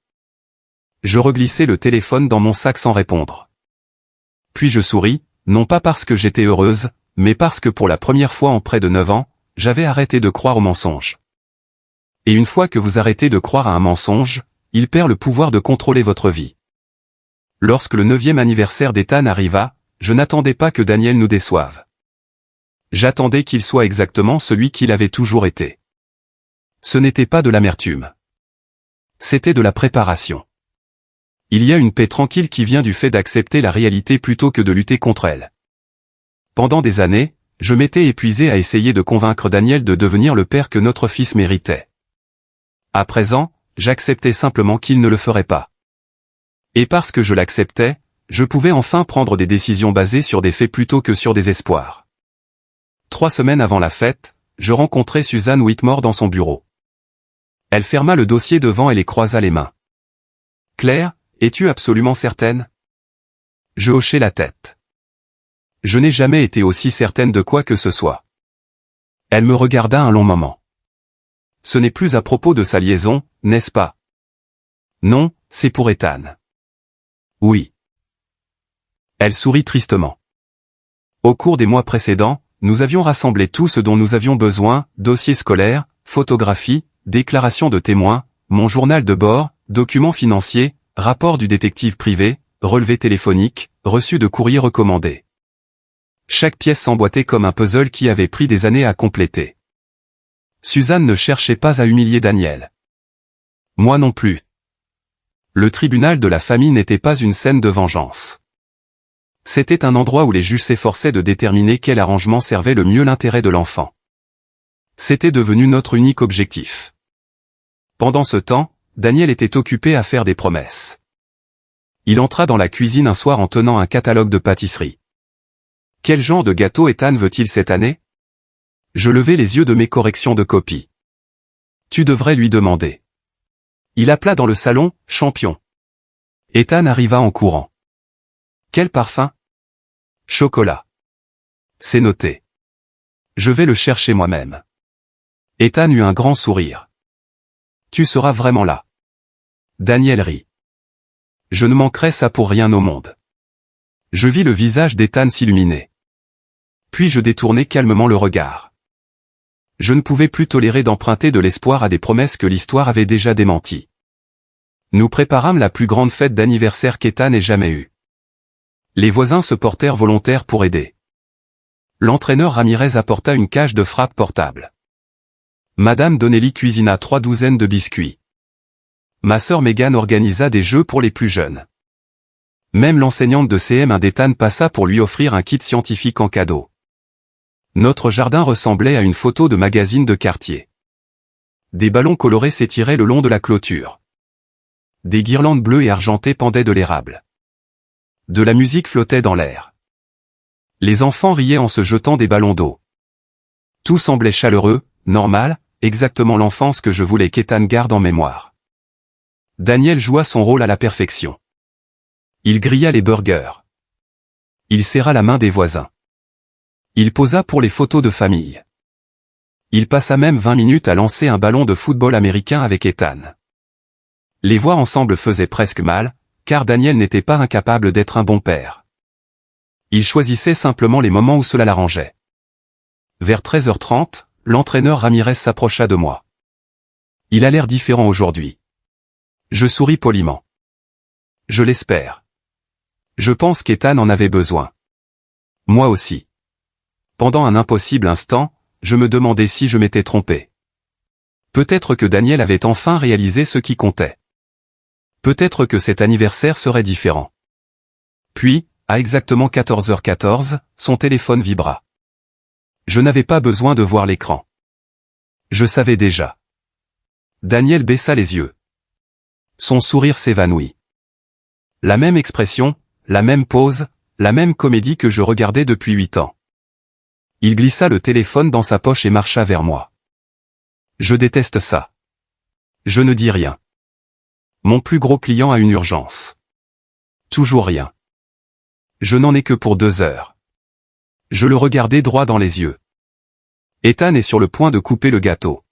Je reglissai le téléphone dans mon sac sans répondre. Puis je souris, non pas parce que j'étais heureuse, mais parce que pour la première fois en près de 9 ans, j'avais arrêté de croire aux mensonges. Et une fois que vous arrêtez de croire à un mensonge, il perd le pouvoir de contrôler votre vie. Lorsque le 9e anniversaire d'Ethan arriva, je n'attendais pas que Daniel nous déçoive. J'attendais qu'il soit exactement celui qu'il avait toujours été. Ce n'était pas de l'amertume. C'était de la préparation. Il y a une paix tranquille qui vient du fait d'accepter la réalité plutôt que de lutter contre elle. Pendant des années, je m'étais épuisé à essayer de convaincre Daniel de devenir le père que notre fils méritait. À présent, j'acceptais simplement qu'il ne le ferait pas. Et parce que je l'acceptais, je pouvais enfin prendre des décisions basées sur des faits plutôt que sur des espoirs. 3 semaines avant la fête, je rencontrai Suzanne Whitmore dans son bureau. Elle ferma le dossier devant elle et croisa les mains. « Claire, es-tu absolument certaine ?» Je hochai la tête. Je n'ai jamais été aussi certaine de quoi que ce soit. Elle me regarda un long moment. « Ce n'est plus à propos de sa liaison, n'est-ce pas ?»« Non, c'est pour Ethan. »« Oui. » Elle sourit tristement. Au cours des mois précédents, nous avions rassemblé tout ce dont nous avions besoin, dossiers scolaires, photographies, déclarations de témoins, mon journal de bord, documents financiers, rapports du détective privé, relevés téléphoniques, reçus de courriers recommandés. Chaque pièce s'emboîtait comme un puzzle qui avait pris des années à compléter. Suzanne ne cherchait pas à humilier Daniel. Moi non plus. Le tribunal de la famille n'était pas une scène de vengeance. C'était un endroit où les juges s'efforçaient de déterminer quel arrangement servait le mieux l'intérêt de l'enfant. C'était devenu notre unique objectif. Pendant ce temps, Daniel était occupé à faire des promesses. Il entra dans la cuisine un soir en tenant un catalogue de pâtisserie. Quel genre de gâteau Ethan veut-il cette année? Je levai les yeux de mes corrections de copie. Tu devrais lui demander. Il appela dans le salon, champion. Ethan arriva en courant. Quel parfum? Chocolat. C'est noté. Je vais le chercher moi-même. Ethan eut un grand sourire. Tu seras vraiment là. Daniel rit. Je ne manquerai ça pour rien au monde. Je vis le visage d'Ethan s'illuminer. Puis je détournai calmement le regard. Je ne pouvais plus tolérer d'emprunter de l'espoir à des promesses que l'histoire avait déjà démenties. Nous préparâmes la plus grande fête d'anniversaire qu'Ethan ait jamais eue. Les voisins se portèrent volontaires pour aider. L'entraîneur Ramirez apporta une cage de frappe portable. Madame Donnelly cuisina 3 douzaines de biscuits. Ma sœur Megan organisa des jeux pour les plus jeunes. Même l'enseignante de CM1 d'Ethan passa pour lui offrir un kit scientifique en cadeau. Notre jardin ressemblait à une photo de magazine de quartier. Des ballons colorés s'étiraient le long de la clôture. Des guirlandes bleues et argentées pendaient de l'érable. De la musique flottait dans l'air. Les enfants riaient en se jetant des ballons d'eau. Tout semblait chaleureux, normal, exactement l'enfance que je voulais qu'Ethan garde en mémoire. Daniel joua son rôle à la perfection. Il grilla les burgers. Il serra la main des voisins. Il posa pour les photos de famille. Il passa même 20 minutes à lancer un ballon de football américain avec Ethan. Les voir ensemble faisait presque mal, car Daniel n'était pas incapable d'être un bon père. Il choisissait simplement les moments où cela l'arrangeait. Vers 13h30, l'entraîneur Ramirez s'approcha de moi. Il a l'air différent aujourd'hui. Je souris poliment. Je l'espère. Je pense qu'Ethan en avait besoin. Moi aussi. Pendant un impossible instant, je me demandais si je m'étais trompé. Peut-être que Daniel avait enfin réalisé ce qui comptait. Peut-être que cet anniversaire serait différent. Puis, à exactement 14h14, son téléphone vibra. Je n'avais pas besoin de voir l'écran. Je savais déjà. Daniel baissa les yeux. Son sourire s'évanouit. La même expression, la même pose, la même comédie que je regardais depuis 8 ans. Il glissa le téléphone dans sa poche et marcha vers moi. Je déteste ça. Je ne dis rien. Mon plus gros client a une urgence. Toujours rien. Je n'en ai que pour 2 heures. Je le regardais droit dans les yeux. Ethan est sur le point de couper le gâteau.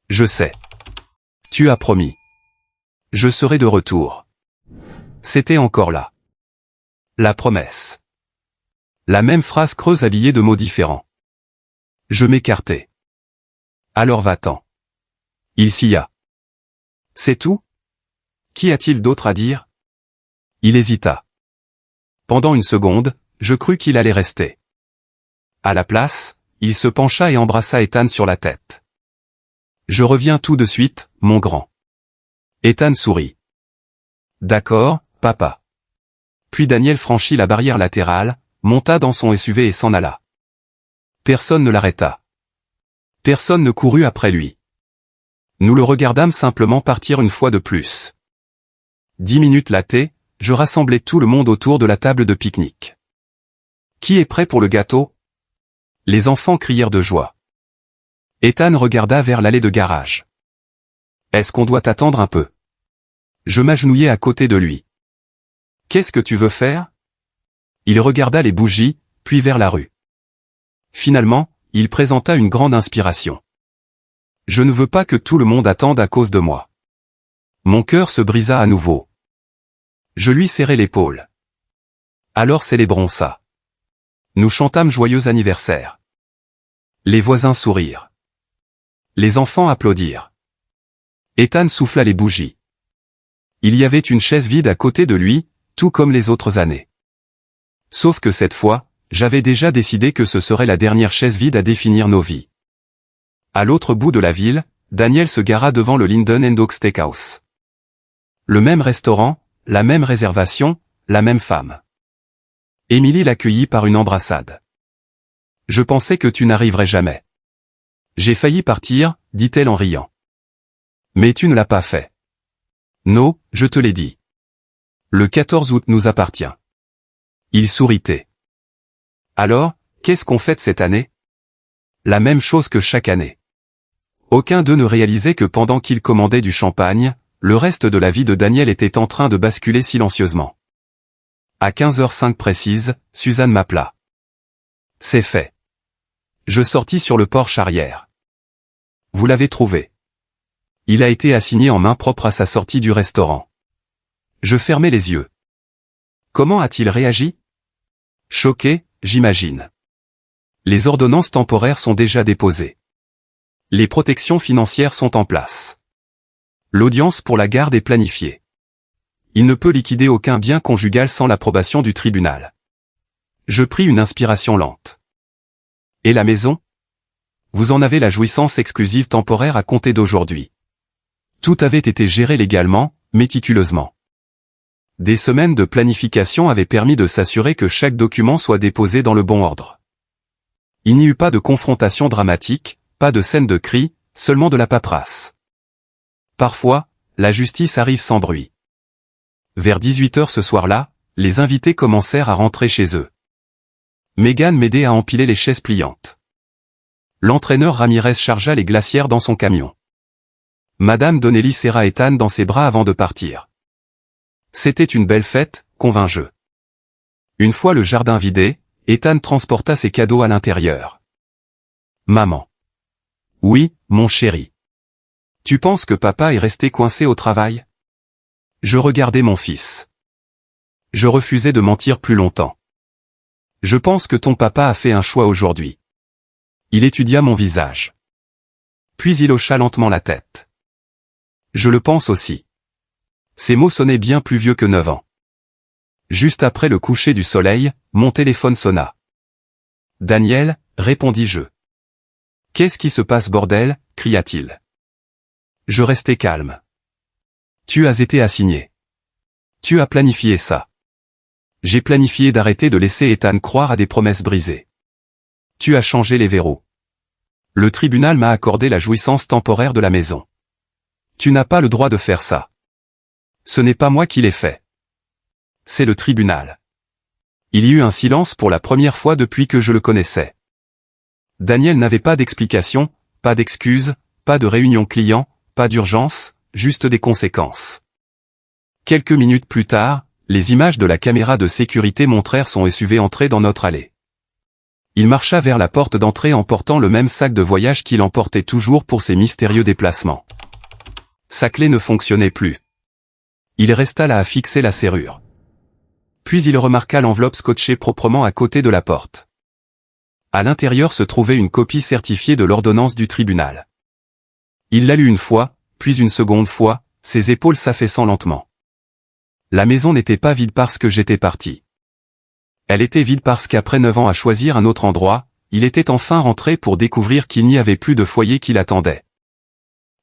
Je sais. Tu as promis. Je serai de retour. C'était encore là. La promesse. La même phrase creuse habillée de mots différents. Je m'écartai. Alors va-t'en. Il s'y a. C'est tout? Qu'y a-t-il d'autre à dire? Il hésita. Pendant une seconde, je crus qu'il allait rester. À la place, il se pencha et embrassa Ethan sur la tête. Je reviens tout de suite, mon grand. Ethan sourit. D'accord, papa. Puis Daniel franchit la barrière latérale, monta dans son SUV et s'en alla. Personne ne l'arrêta. Personne ne courut après lui. Nous le regardâmes simplement partir une fois de plus. 10 minutes lattées, je rassemblai tout le monde autour de la table de pique-nique. Qui est prêt pour le gâteau? Les enfants crièrent de joie. Ethan regarda vers l'allée de garage. Est-ce qu'on doit attendre un peu? Je m'agenouillai à côté de lui. Qu'est-ce que tu veux faire? Il regarda les bougies, puis vers la rue. Finalement, il présenta une grande inspiration. Je ne veux pas que tout le monde attende à cause de moi. Mon cœur se brisa à nouveau. Je lui serrai l'épaule. Alors célébrons ça. Nous chantâmes joyeux anniversaire. Les voisins sourirent. Les enfants applaudirent. Ethan souffla les bougies. Il y avait une chaise vide à côté de lui, tout comme les autres années. Sauf que cette fois, j'avais déjà décidé que ce serait la dernière chaise vide à définir nos vies. À l'autre bout de la ville, Daniel se gara devant le Linden & Oak Steakhouse. Le même restaurant, la même réservation, la même femme. Émilie l'accueillit par une embrassade. « Je pensais que tu n'arriverais jamais. »« J'ai failli partir, dit-elle en riant. »« Mais tu ne l'as pas fait. »« Non, je te l'ai dit. Le 14 août nous appartient. » Il souritait. « Alors, qu'est-ce qu'on fête cette année ?»« La même chose que chaque année. » Aucun d'eux ne réalisait que pendant qu'ils commandaient du champagne, le reste de la vie de Daniel était en train de basculer silencieusement. À 15h05 précise, Suzanne m'appela. C'est fait. Je sortis sur le porche arrière. Vous l'avez trouvé. Il a été assigné en main propre à sa sortie du restaurant. Je fermai les yeux. Comment a-t-il réagi? Choqué, j'imagine. Les ordonnances temporaires sont déjà déposées. Les protections financières sont en place. L'audience pour la garde est planifiée. Il ne peut liquider aucun bien conjugal sans l'approbation du tribunal. Je pris une inspiration lente. Et la maison? Vous en avez la jouissance exclusive temporaire à compter d'aujourd'hui. Tout avait été géré légalement, méticuleusement. Des semaines de planification avaient permis de s'assurer que chaque document soit déposé dans le bon ordre. Il n'y eut pas de confrontation dramatique, pas de scène de cris, seulement de la paperasse. Parfois, la justice arrive sans bruit. Vers 18h ce soir-là, les invités commencèrent à rentrer chez eux. Megan m'aidait à empiler les chaises pliantes. L'entraîneur Ramirez chargea les glacières dans son camion. Madame Donnelly serra Ethan dans ses bras avant de partir. C'était une belle fête, convins-je. Une fois le jardin vidé, Ethan transporta ses cadeaux à l'intérieur. Maman. Oui, mon chéri. Tu penses que papa est resté coincé au travail? Je regardais mon fils. Je refusais de mentir plus longtemps. Je pense que ton papa a fait un choix aujourd'hui. Il étudia mon visage. Puis il hocha lentement la tête. Je le pense aussi. Ces mots sonnaient bien plus vieux que 9 ans. Juste après le coucher du soleil, mon téléphone sonna. Daniel, répondis-je. Qu'est-ce qui se passe bordel, cria-t-il. Je restai calme. Tu as été assigné. Tu as planifié ça. J'ai planifié d'arrêter de laisser Ethan croire à des promesses brisées. Tu as changé les verrous. Le tribunal m'a accordé la jouissance temporaire de la maison. Tu n'as pas le droit de faire ça. Ce n'est pas moi qui l'ai fait. C'est le tribunal. Il y eut un silence pour la première fois depuis que je le connaissais. Daniel n'avait pas d'explication, pas d'excuses, pas de réunion client, pas d'urgence, juste des conséquences. Quelques minutes plus tard, les images de la caméra de sécurité montrèrent son SUV entrer dans notre allée. Il marcha vers la porte d'entrée en portant le même sac de voyage qu'il emportait toujours pour ses mystérieux déplacements. Sa clé ne fonctionnait plus. Il resta là à fixer la serrure. Puis il remarqua l'enveloppe scotchée proprement à côté de la porte. À l'intérieur se trouvait une copie certifiée de l'ordonnance du tribunal. Il la lut une fois, puis une seconde fois, ses épaules s'affaissant lentement. La maison n'était pas vide parce que j'étais parti. Elle était vide parce qu'après 9 ans à choisir un autre endroit, il était enfin rentré pour découvrir qu'il n'y avait plus de foyer qui l'attendait.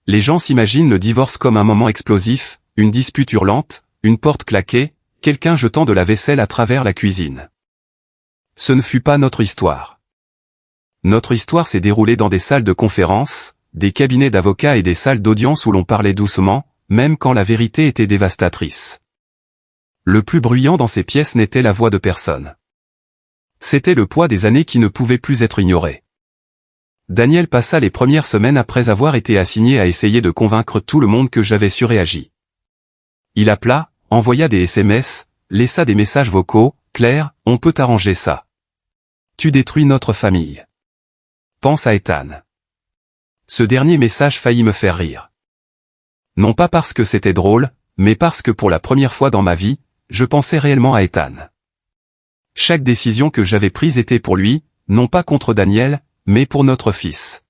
Les gens s'imaginent le divorce comme un moment explosif, une dispute hurlante, une porte claquée, quelqu'un jetant de la vaisselle à travers la cuisine. Ce ne fut pas notre histoire. Notre histoire s'est déroulée dans des salles de conférence, des cabinets d'avocats et des salles d'audience où l'on parlait doucement, même quand la vérité était dévastatrice. Le plus bruyant dans ces pièces n'était la voix de personne. C'était le poids des années qui ne pouvait plus être ignoré. Daniel passa les premières semaines après avoir été assigné à essayer de convaincre tout le monde que j'avais surréagi. Il appela, envoya des SMS, laissa des messages vocaux, « Claire, on peut arranger ça. Tu détruis notre famille. Pense à Ethan. » Ce dernier message faillit me faire rire. Non pas parce que c'était drôle, mais parce que pour la première fois dans ma vie, je pensais réellement à Ethan. Chaque décision que j'avais prise était pour lui, non pas contre Daniel, mais pour notre fils.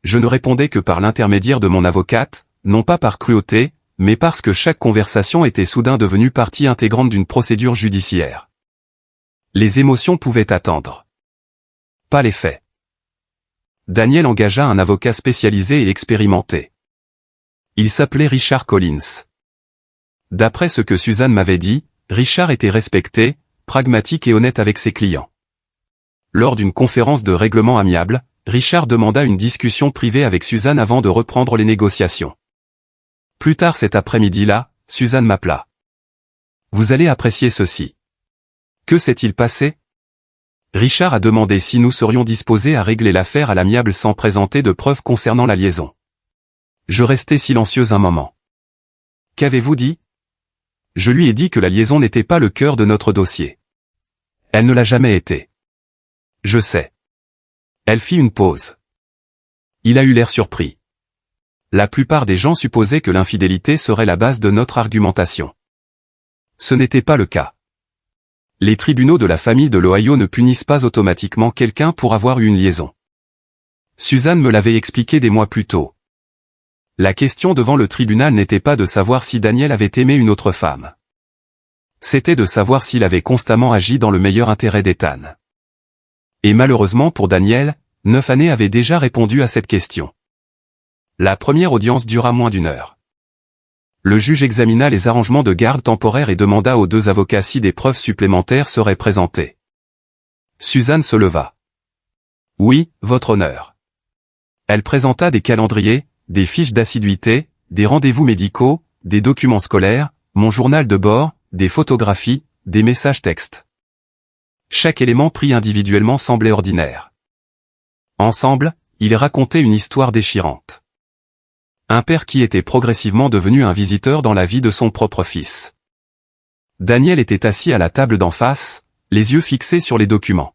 Je ne répondais que par l'intermédiaire de mon avocate, non pas par cruauté, mais parce que chaque conversation était soudain devenue partie intégrante d'une procédure judiciaire. Les émotions pouvaient attendre. Pas les faits. Daniel engagea un avocat spécialisé et expérimenté. Il s'appelait Richard Collins. D'après ce que Suzanne m'avait dit, Richard était respecté, pragmatique et honnête avec ses clients. Lors d'une conférence de règlement amiable, Richard demanda une discussion privée avec Suzanne avant de reprendre les négociations. Plus tard cet après-midi-là, Suzanne m'appela. « Vous allez apprécier ceci. » Que s'est-il passé? Richard a demandé si nous serions disposés à régler l'affaire à l'amiable sans présenter de preuves concernant la liaison. Je restai silencieuse un moment. « Qu'avez-vous dit ?» Je lui ai dit que la liaison n'était pas le cœur de notre dossier. Elle ne l'a jamais été. Je sais. Elle fit une pause. Il a eu l'air surpris. La plupart des gens supposaient que l'infidélité serait la base de notre argumentation. Ce n'était pas le cas. Les tribunaux de la famille de l'Ohio ne punissent pas automatiquement quelqu'un pour avoir eu une liaison. Suzanne me l'avait expliqué des mois plus tôt. La question devant le tribunal n'était pas de savoir si Daniel avait aimé une autre femme. C'était de savoir s'il avait constamment agi dans le meilleur intérêt d'Ethan. Et malheureusement pour Daniel, 9 années avaient déjà répondu à cette question. La première audience dura moins d'1 heure. Le juge examina les arrangements de garde temporaire et demanda aux 2 avocats si des preuves supplémentaires seraient présentées. Suzanne se leva. « Oui, votre honneur. » Elle présenta des calendriers, des fiches d'assiduité, des rendez-vous médicaux, des documents scolaires, mon journal de bord, des photographies, des messages textes. Chaque élément pris individuellement semblait ordinaire. Ensemble, ils racontaient une histoire déchirante. Un père qui était progressivement devenu un visiteur dans la vie de son propre fils. Daniel était assis à la table d'en face, les yeux fixés sur les documents.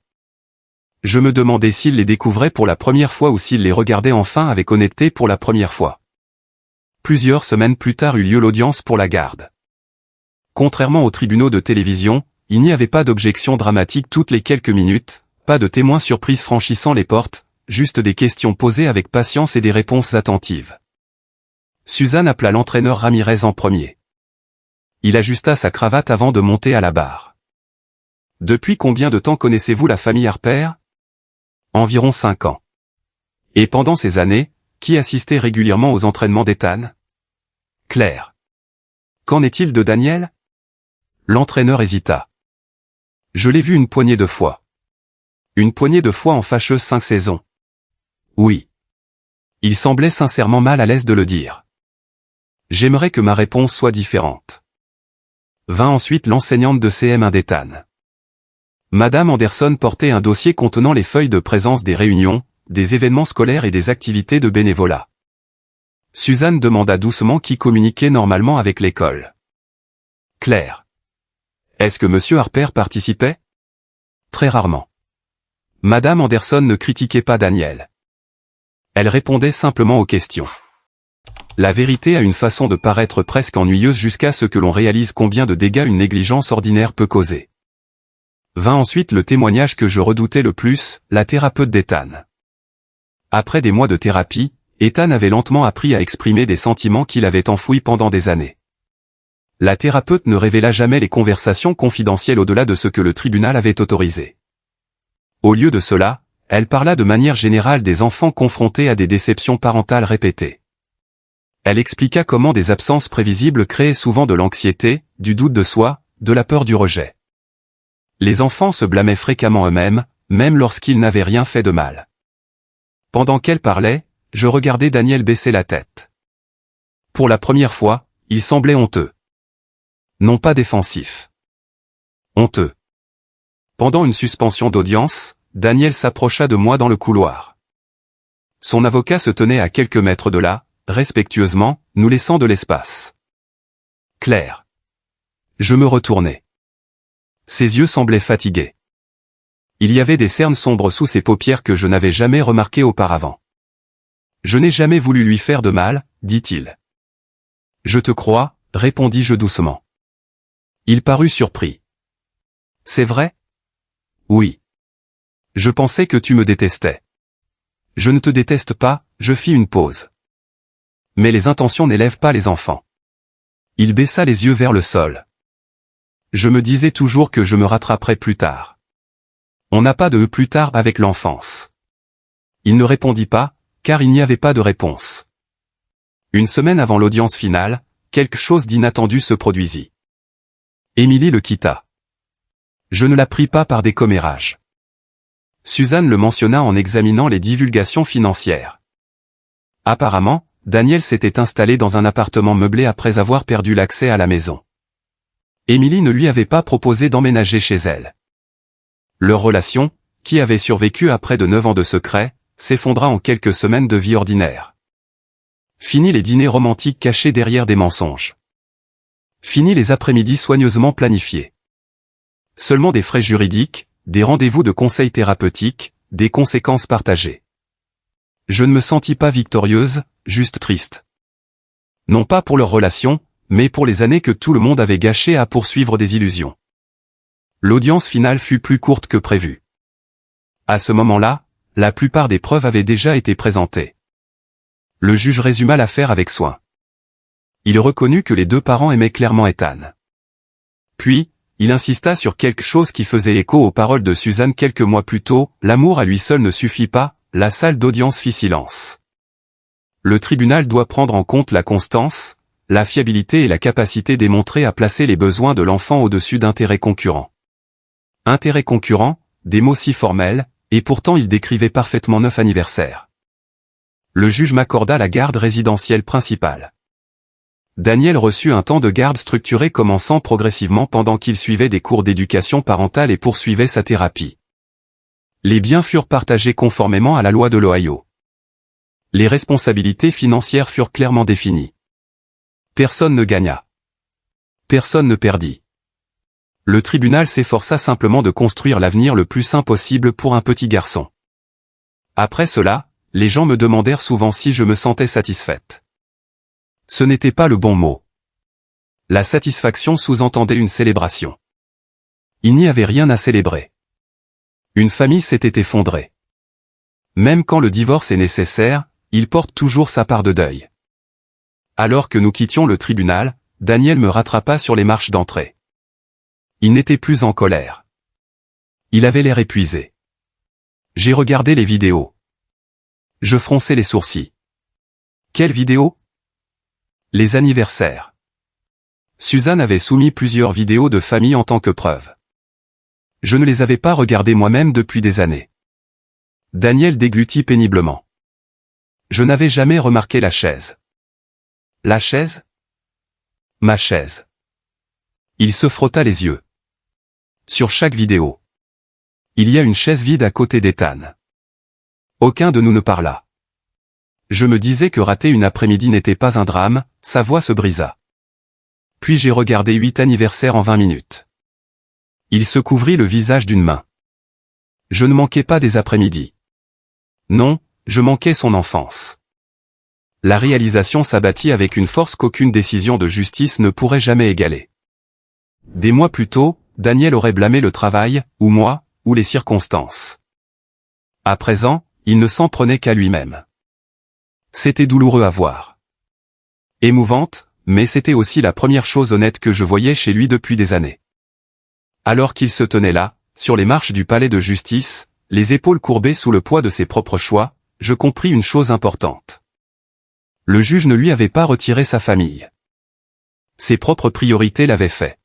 Je me demandais s'il les découvrait pour la première fois ou s'il les regardait enfin avec honnêteté pour la première fois. Plusieurs semaines plus tard eut lieu l'audience pour la garde. Contrairement aux tribunaux de télévision, il n'y avait pas d'objection dramatique toutes les quelques minutes, pas de témoins surprises franchissant les portes, juste des questions posées avec patience et des réponses attentives. Suzanne appela l'entraîneur Ramirez en premier. Il ajusta sa cravate avant de monter à la barre. « Depuis combien de temps connaissez-vous la famille Harper ?» Environ 5 ans. Et pendant ces années, qui assistait régulièrement aux entraînements d'Ethan? Claire. Qu'en est-il de Daniel? L'entraîneur hésita. Je l'ai vu une poignée de fois. Une poignée de fois en fâcheuse 5 saisons. Oui. Il semblait sincèrement mal à l'aise de le dire. J'aimerais que ma réponse soit différente. Vint ensuite l'enseignante de CM1 d'Ethan. Madame Anderson portait un dossier contenant les feuilles de présence des réunions, des événements scolaires et des activités de bénévolat. Suzanne demanda doucement qui communiquait normalement avec l'école. Claire. Est-ce que Monsieur Harper participait? Très rarement. Madame Anderson ne critiquait pas Daniel. Elle répondait simplement aux questions. La vérité a une façon de paraître presque ennuyeuse jusqu'à ce que l'on réalise combien de dégâts une négligence ordinaire peut causer. Vint ensuite le témoignage que je redoutais le plus, la thérapeute d'Ethan. Après des mois de thérapie, Ethan avait lentement appris à exprimer des sentiments qu'il avait enfouis pendant des années. La thérapeute ne révéla jamais les conversations confidentielles au-delà de ce que le tribunal avait autorisé. Au lieu de cela, elle parla de manière générale des enfants confrontés à des déceptions parentales répétées. Elle expliqua comment des absences prévisibles créaient souvent de l'anxiété, du doute de soi, de la peur du rejet. Les enfants se blâmaient fréquemment eux-mêmes, même lorsqu'ils n'avaient rien fait de mal. Pendant qu'elle parlait, je regardais Daniel baisser la tête. Pour la première fois, il semblait honteux. Non pas défensif. Honteux. Pendant une suspension d'audience, Daniel s'approcha de moi dans le couloir. Son avocat se tenait à quelques mètres de là, respectueusement, nous laissant de l'espace. Claire. Je me retournai. Ses yeux semblaient fatigués. Il y avait des cernes sombres sous ses paupières que je n'avais jamais remarquées auparavant. Je n'ai jamais voulu lui faire de mal, dit-il. Je te crois, répondis-je doucement. Il parut surpris. C'est vrai? Oui. Je pensais que tu me détestais. Je ne te déteste pas, je fis une pause. Mais les intentions n'élèvent pas les enfants. Il baissa les yeux vers le sol. Je me disais toujours que je me rattraperais plus tard. On n'a pas de plus tard avec l'enfance. Il ne répondit pas, car il n'y avait pas de réponse. Une semaine avant l'audience finale, quelque chose d'inattendu se produisit. Émilie le quitta. Je ne la pris pas par des commérages. Suzanne le mentionna en examinant les divulgations financières. Apparemment, Daniel s'était installé dans un appartement meublé après avoir perdu l'accès à la maison. Émilie ne lui avait pas proposé d'emménager chez elle. Leur relation, qui avait survécu à près de 9 ans de secret, s'effondra en quelques semaines de vie ordinaire. Fini les dîners romantiques cachés derrière des mensonges. Fini les après-midi soigneusement planifiés. Seulement des frais juridiques, des rendez-vous de conseils thérapeutiques, des conséquences partagées. Je ne me sentis pas victorieuse, juste triste. Non pas pour leur relation, mais pour les années que tout le monde avait gâchées à poursuivre des illusions. L'audience finale fut plus courte que prévu. À ce moment-là, la plupart des preuves avaient déjà été présentées. Le juge résuma l'affaire avec soin. Il reconnut que les deux parents aimaient clairement Ethan. Puis, il insista sur quelque chose qui faisait écho aux paroles de Suzanne quelques mois plus tôt, l'amour à lui seul ne suffit pas, la salle d'audience fit silence. Le tribunal doit prendre en compte la constance, la fiabilité et la capacité démontrée à placer les besoins de l'enfant au-dessus d'intérêts concurrents. Intérêts concurrents, des mots si formels, et pourtant il décrivait parfaitement 9 anniversaires. Le juge m'accorda la garde résidentielle principale. Daniel reçut un temps de garde structuré commençant progressivement pendant qu'il suivait des cours d'éducation parentale et poursuivait sa thérapie. Les biens furent partagés conformément à la loi de l'Ohio. Les responsabilités financières furent clairement définies. Personne ne gagna. Personne ne perdit. Le tribunal s'efforça simplement de construire l'avenir le plus sain possible pour un petit garçon. Après cela, les gens me demandèrent souvent si je me sentais satisfaite. Ce n'était pas le bon mot. La satisfaction sous-entendait une célébration. Il n'y avait rien à célébrer. Une famille s'était effondrée. Même quand le divorce est nécessaire, il porte toujours sa part de deuil. Alors que nous quittions le tribunal, Daniel me rattrapa sur les marches d'entrée. Il n'était plus en colère. Il avait l'air épuisé. J'ai regardé les vidéos. Je fronçai les sourcils. Quelles vidéos? Les anniversaires. Suzanne avait soumis plusieurs vidéos de famille en tant que preuve. Je ne les avais pas regardées moi-même depuis des années. Daniel déglutit péniblement. Je n'avais jamais remarqué la chaise. La chaise? Ma chaise. Il se frotta les yeux. Sur chaque vidéo. Il y a une chaise vide à côté d'Ethan. Aucun de nous ne parla. Je me disais que rater une après-midi n'était pas un drame, sa voix se brisa. Puis j'ai regardé 8 anniversaires en 20 minutes. Il se couvrit le visage d'une main. Je ne manquais pas des après-midi. Non, je manquais son enfance. La réalisation s'abattit avec une force qu'aucune décision de justice ne pourrait jamais égaler. Des mois plus tôt, Daniel aurait blâmé le travail, ou moi, ou les circonstances. À présent, il ne s'en prenait qu'à lui-même. C'était douloureux à voir. Émouvante, mais c'était aussi la première chose honnête que je voyais chez lui depuis des années. Alors qu'il se tenait là, sur les marches du palais de justice, les épaules courbées sous le poids de ses propres choix, je compris une chose importante. Le juge ne lui avait pas retiré sa famille. Ses propres priorités l'avaient fait.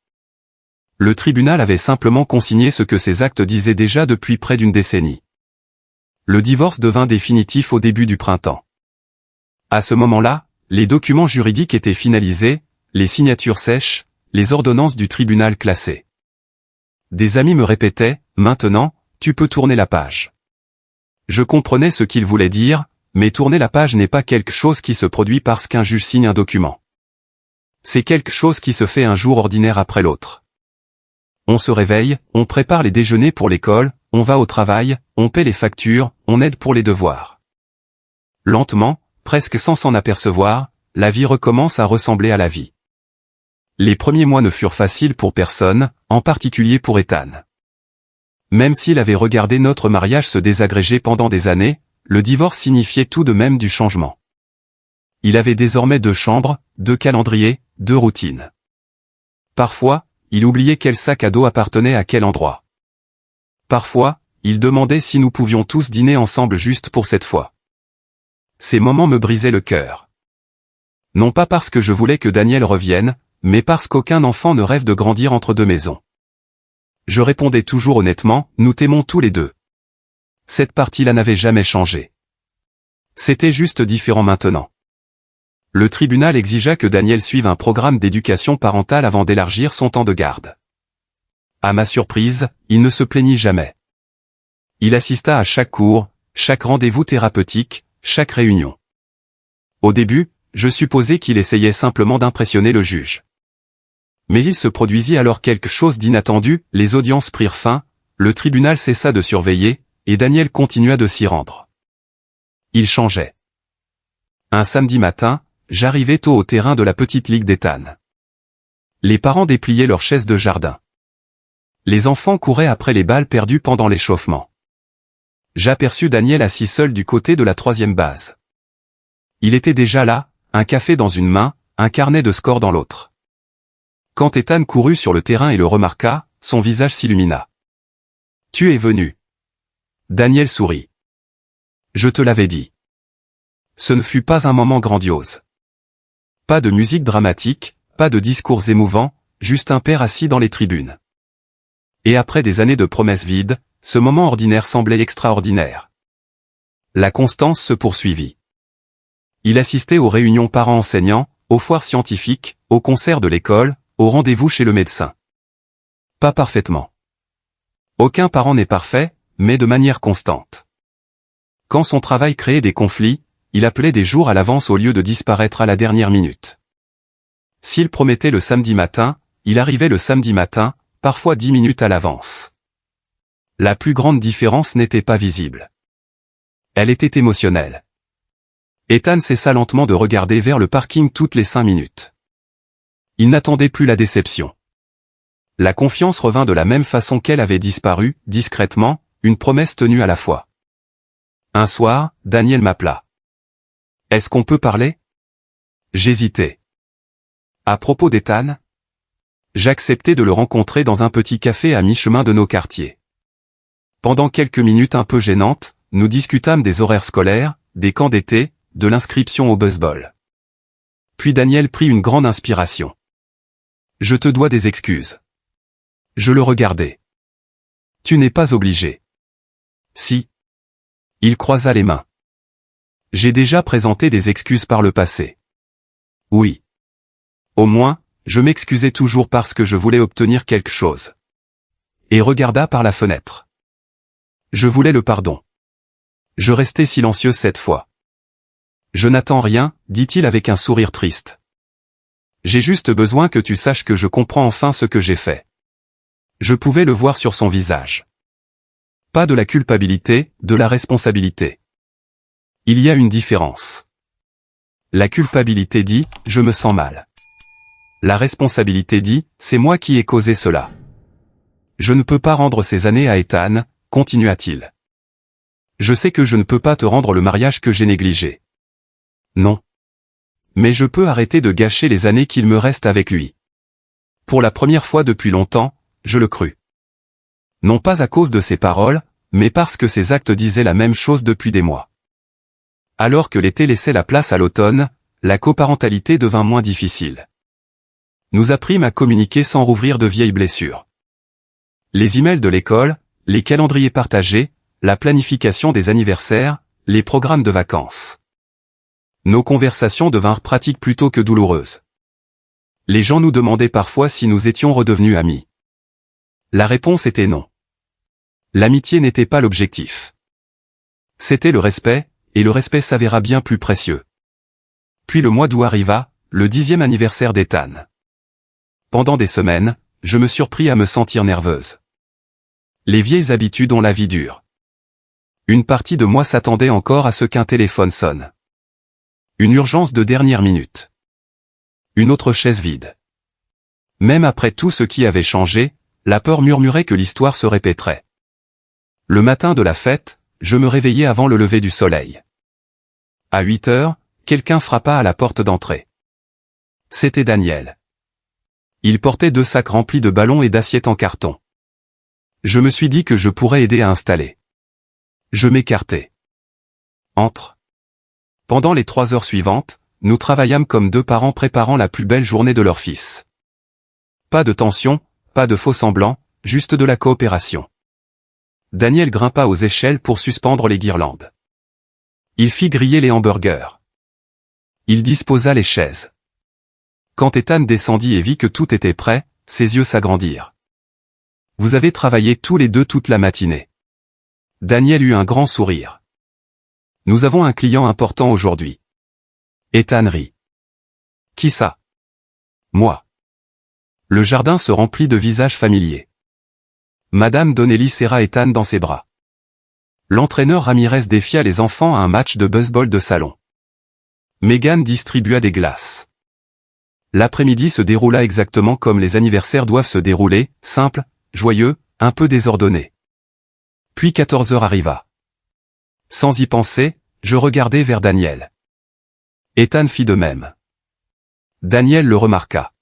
Le tribunal avait simplement consigné ce que ses actes disaient déjà depuis près d'une décennie. Le divorce devint définitif au début du printemps. À ce moment-là, les documents juridiques étaient finalisés, les signatures sèches, les ordonnances du tribunal classées. Des amis me répétaient, « Maintenant, tu peux tourner la page. » Je comprenais ce qu'ils voulaient dire, mais tourner la page n'est pas quelque chose qui se produit parce qu'un juge signe un document. C'est quelque chose qui se fait un jour ordinaire après l'autre. On se réveille, on prépare les déjeuners pour l'école, on va au travail, on paie les factures, on aide pour les devoirs. Lentement, presque sans s'en apercevoir, la vie recommence à ressembler à la vie. Les premiers mois ne furent faciles pour personne, en particulier pour Ethan. Même s'il avait regardé notre mariage se désagréger pendant des années, le divorce signifiait tout de même du changement. Il avait désormais 2 chambres, 2 calendriers, 2 routines. Parfois, il oubliait quel sac à dos appartenait à quel endroit. Parfois, il demandait si nous pouvions tous dîner ensemble juste pour cette fois. Ces moments me brisaient le cœur. Non pas parce que je voulais que Daniel revienne, mais parce qu'aucun enfant ne rêve de grandir entre 2 maisons. Je répondais toujours honnêtement, nous t'aimons tous les 2. Cette partie-là n'avait jamais changé. C'était juste différent maintenant. Le tribunal exigea que Daniel suive un programme d'éducation parentale avant d'élargir son temps de garde. À ma surprise, il ne se plaignit jamais. Il assista à chaque cours, chaque rendez-vous thérapeutique, chaque réunion. Au début, je supposais qu'il essayait simplement d'impressionner le juge. Mais il se produisit alors quelque chose d'inattendu, les audiences prirent fin, le tribunal cessa de surveiller, et Daniel continua de s'y rendre. Il changeait. Un samedi matin, j'arrivais tôt au terrain de la petite ligue d'Ethan. Les parents dépliaient leurs chaises de jardin. Les enfants couraient après les balles perdues pendant l'échauffement. J'aperçus Daniel assis seul du côté de la 3e base. Il était déjà là, un café dans une main, un carnet de score dans l'autre. Quand Ethan courut sur le terrain et le remarqua, son visage s'illumina. « Tu es venu. » Daniel sourit. « Je te l'avais dit. » Ce ne fut pas un moment grandiose. Pas de musique dramatique, pas de discours émouvants, juste un père assis dans les tribunes. Et après des années de promesses vides, ce moment ordinaire semblait extraordinaire. La constance se poursuivit. Il assistait aux réunions parents-enseignants, aux foires scientifiques, aux concerts de l'école, aux rendez-vous chez le médecin. Pas parfaitement. Aucun parent n'est parfait, mais de manière constante. Quand son travail créait des conflits, il appelait des jours à l'avance au lieu de disparaître à la dernière minute. S'il promettait le samedi matin, il arrivait le samedi matin, parfois 10 minutes à l'avance. La plus grande différence n'était pas visible. Elle était émotionnelle. Ethan cessa lentement de regarder vers le parking toutes les 5 minutes. Il n'attendait plus la déception. La confiance revint de la même façon qu'elle avait disparu, discrètement, une promesse tenue à la fois. Un soir, Daniel m'appela. « Est-ce qu'on peut parler ?» J'hésitais. À propos d'Ethan, j'acceptais de le rencontrer dans un petit café à mi-chemin de nos quartiers. Pendant quelques minutes un peu gênantes, nous discutâmes des horaires scolaires, des camps d'été, de l'inscription au baseball. Puis Daniel prit une grande inspiration. « Je te dois des excuses. » Je le regardais. « Tu n'es pas obligé. »« Si. » Il croisa les mains. « J'ai déjà présenté des excuses par le passé. »« Oui. » Au moins, je m'excusais toujours parce que je voulais obtenir quelque chose. Et regarda par la fenêtre. Je voulais le pardon. Je restai silencieux cette fois. « Je n'attends rien, dit-il avec un sourire triste. J'ai juste besoin que tu saches que je comprends enfin ce que j'ai fait. Je pouvais le voir sur son visage. Pas de la culpabilité, de la responsabilité. Il y a une différence. La culpabilité dit « je me sens mal ». La responsabilité dit « c'est moi qui ai causé cela ». Je ne peux pas rendre ces années à Ethan, continua-t-il. Je sais que je ne peux pas te rendre le mariage que j'ai négligé. Non. Mais je peux arrêter de gâcher les années qu'il me reste avec lui. Pour la première fois depuis longtemps, je le crus. Non pas à cause de ses paroles, mais parce que ses actes disaient la même chose depuis des mois. Alors que l'été laissait la place à l'automne, la coparentalité devint moins difficile. Nous apprîmes à communiquer sans rouvrir de vieilles blessures. Les emails de l'école, les calendriers partagés, la planification des anniversaires, les programmes de vacances. Nos conversations devinrent pratiques plutôt que douloureuses. Les gens nous demandaient parfois si nous étions redevenus amis. La réponse était non. L'amitié n'était pas l'objectif. C'était le respect, et le respect s'avéra bien plus précieux. Puis le mois d'août arriva, le 10e anniversaire d'Ethan. Pendant des semaines, je me surpris à me sentir nerveuse. Les vieilles habitudes ont la vie dure. Une partie de moi s'attendait encore à ce qu'un téléphone sonne. Une urgence de dernière minute. Une autre chaise vide. Même après tout ce qui avait changé, la peur murmurait que l'histoire se répéterait. Le matin de la fête, je me réveillai avant le lever du soleil. À 8 heures, quelqu'un frappa à la porte d'entrée. C'était Daniel. Il portait 2 sacs remplis de ballons et d'assiettes en carton. Je me suis dit que je pourrais aider à installer. Je m'écartai. Entre. Pendant les 3 heures suivantes, nous travaillâmes comme 2 parents préparant la plus belle journée de leur fils. Pas de tension, pas de faux semblants, juste de la coopération. Daniel grimpa aux échelles pour suspendre les guirlandes. Il fit griller les hamburgers. Il disposa les chaises. Quand Ethan descendit et vit que tout était prêt, ses yeux s'agrandirent. « Vous avez travaillé tous les deux toute la matinée. » Daniel eut un grand sourire. « Nous avons un client important aujourd'hui. » Ethan rit. « Qui ça ? » « Moi. » Le jardin se remplit de visages familiers. Madame Donnelly serra Ethan dans ses bras. L'entraîneur Ramirez défia les enfants à un match de baseball de salon. Megan distribua des glaces. L'après-midi se déroula exactement comme les anniversaires doivent se dérouler, simple, joyeux, un peu désordonné. Puis 14 heures arriva. Sans y penser, je regardai vers Daniel. Ethan fit de même. Daniel le remarqua.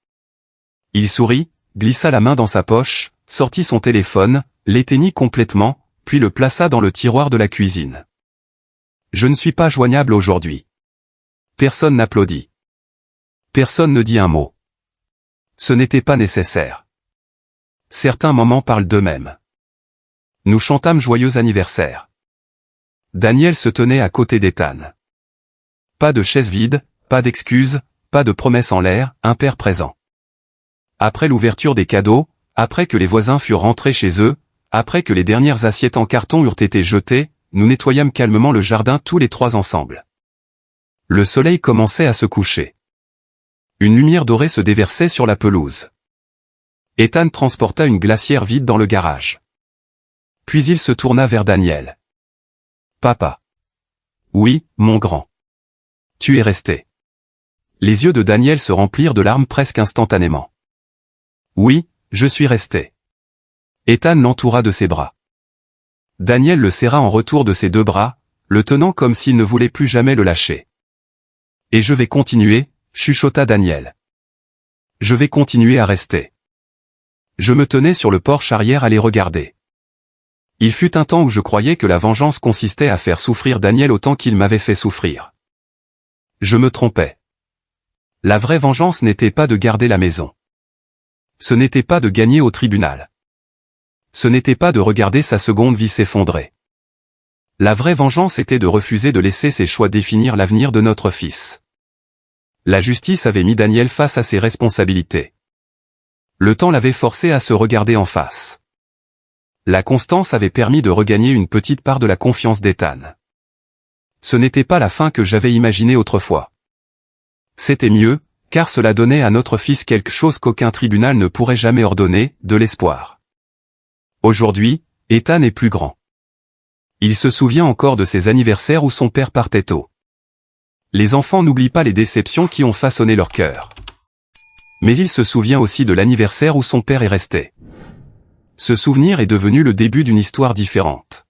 Il sourit, glissa la main dans sa poche, sortit son téléphone, l'éteignit complètement, puis le plaça dans le tiroir de la cuisine. Je ne suis pas joignable aujourd'hui. Personne n'applaudit. Personne ne dit un mot. Ce n'était pas nécessaire. Certains moments parlent d'eux-mêmes. Nous chantâmes joyeux anniversaire. Daniel se tenait à côté d'Ethan. Pas de chaise vide, pas d'excuses, pas de promesses en l'air, un père présent. Après l'ouverture des cadeaux, après que les voisins furent rentrés chez eux, après que les dernières assiettes en carton eurent été jetées, nous nettoyâmes calmement le jardin tous les 3 ensemble. Le soleil commençait à se coucher. Une lumière dorée se déversait sur la pelouse. Ethan transporta une glacière vide dans le garage. Puis il se tourna vers Daniel. « Papa. »« Oui, mon grand. »« Tu es resté. » Les yeux de Daniel se remplirent de larmes presque instantanément. « Oui, je suis resté. » Ethan l'entoura de ses bras. Daniel le serra en retour de ses 2 bras, le tenant comme s'il ne voulait plus jamais le lâcher. « Et je vais continuer, » chuchota Daniel. « Je vais continuer à rester. » Je me tenais sur le porche arrière à les regarder. Il fut un temps où je croyais que la vengeance consistait à faire souffrir Daniel autant qu'il m'avait fait souffrir. Je me trompais. La vraie vengeance n'était pas de garder la maison. Ce n'était pas de gagner au tribunal. Ce n'était pas de regarder sa seconde vie s'effondrer. La vraie vengeance était de refuser de laisser ses choix définir l'avenir de notre fils. La justice avait mis Daniel face à ses responsabilités. Le temps l'avait forcé à se regarder en face. La constance avait permis de regagner une petite part de la confiance d'Ethan. Ce n'était pas la fin que j'avais imaginée autrefois. C'était mieux, car cela donnait à notre fils quelque chose qu'aucun tribunal ne pourrait jamais ordonner, de l'espoir. Aujourd'hui, Ethan est plus grand. Il se souvient encore de ses anniversaires où son père partait tôt. Les enfants n'oublient pas les déceptions qui ont façonné leur cœur. Mais il se souvient aussi de l'anniversaire où son père est resté. Ce souvenir est devenu le début d'une histoire différente.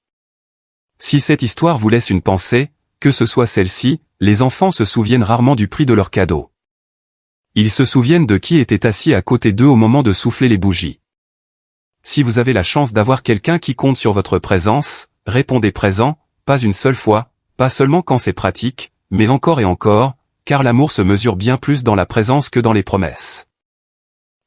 Si cette histoire vous laisse une pensée, que ce soit celle-ci, les enfants se souviennent rarement du prix de leur cadeau. Ils se souviennent de qui était assis à côté d'eux au moment de souffler les bougies. Si vous avez la chance d'avoir quelqu'un qui compte sur votre présence, répondez présent, pas une seule fois, pas seulement quand c'est pratique, mais encore et encore, car l'amour se mesure bien plus dans la présence que dans les promesses.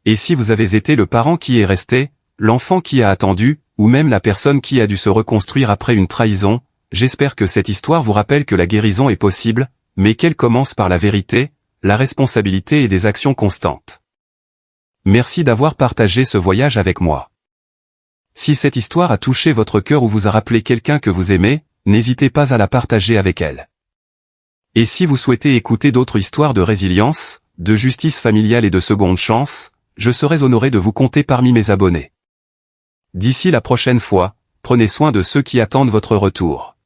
Et si vous avez été le parent qui est resté, l'enfant qui a attendu, ou même la personne qui a dû se reconstruire après une trahison, j'espère que cette histoire vous rappelle que la guérison est possible, mais qu'elle commence par la vérité, la responsabilité et des actions constantes. Merci d'avoir partagé ce voyage avec moi. Si cette histoire a touché votre cœur ou vous a rappelé quelqu'un que vous aimez, n'hésitez pas à la partager avec elle. Et si vous souhaitez écouter d'autres histoires de résilience, de justice familiale et de seconde chance, je serai honoré de vous compter parmi mes abonnés. D'ici la prochaine fois, prenez soin de ceux qui attendent votre retour.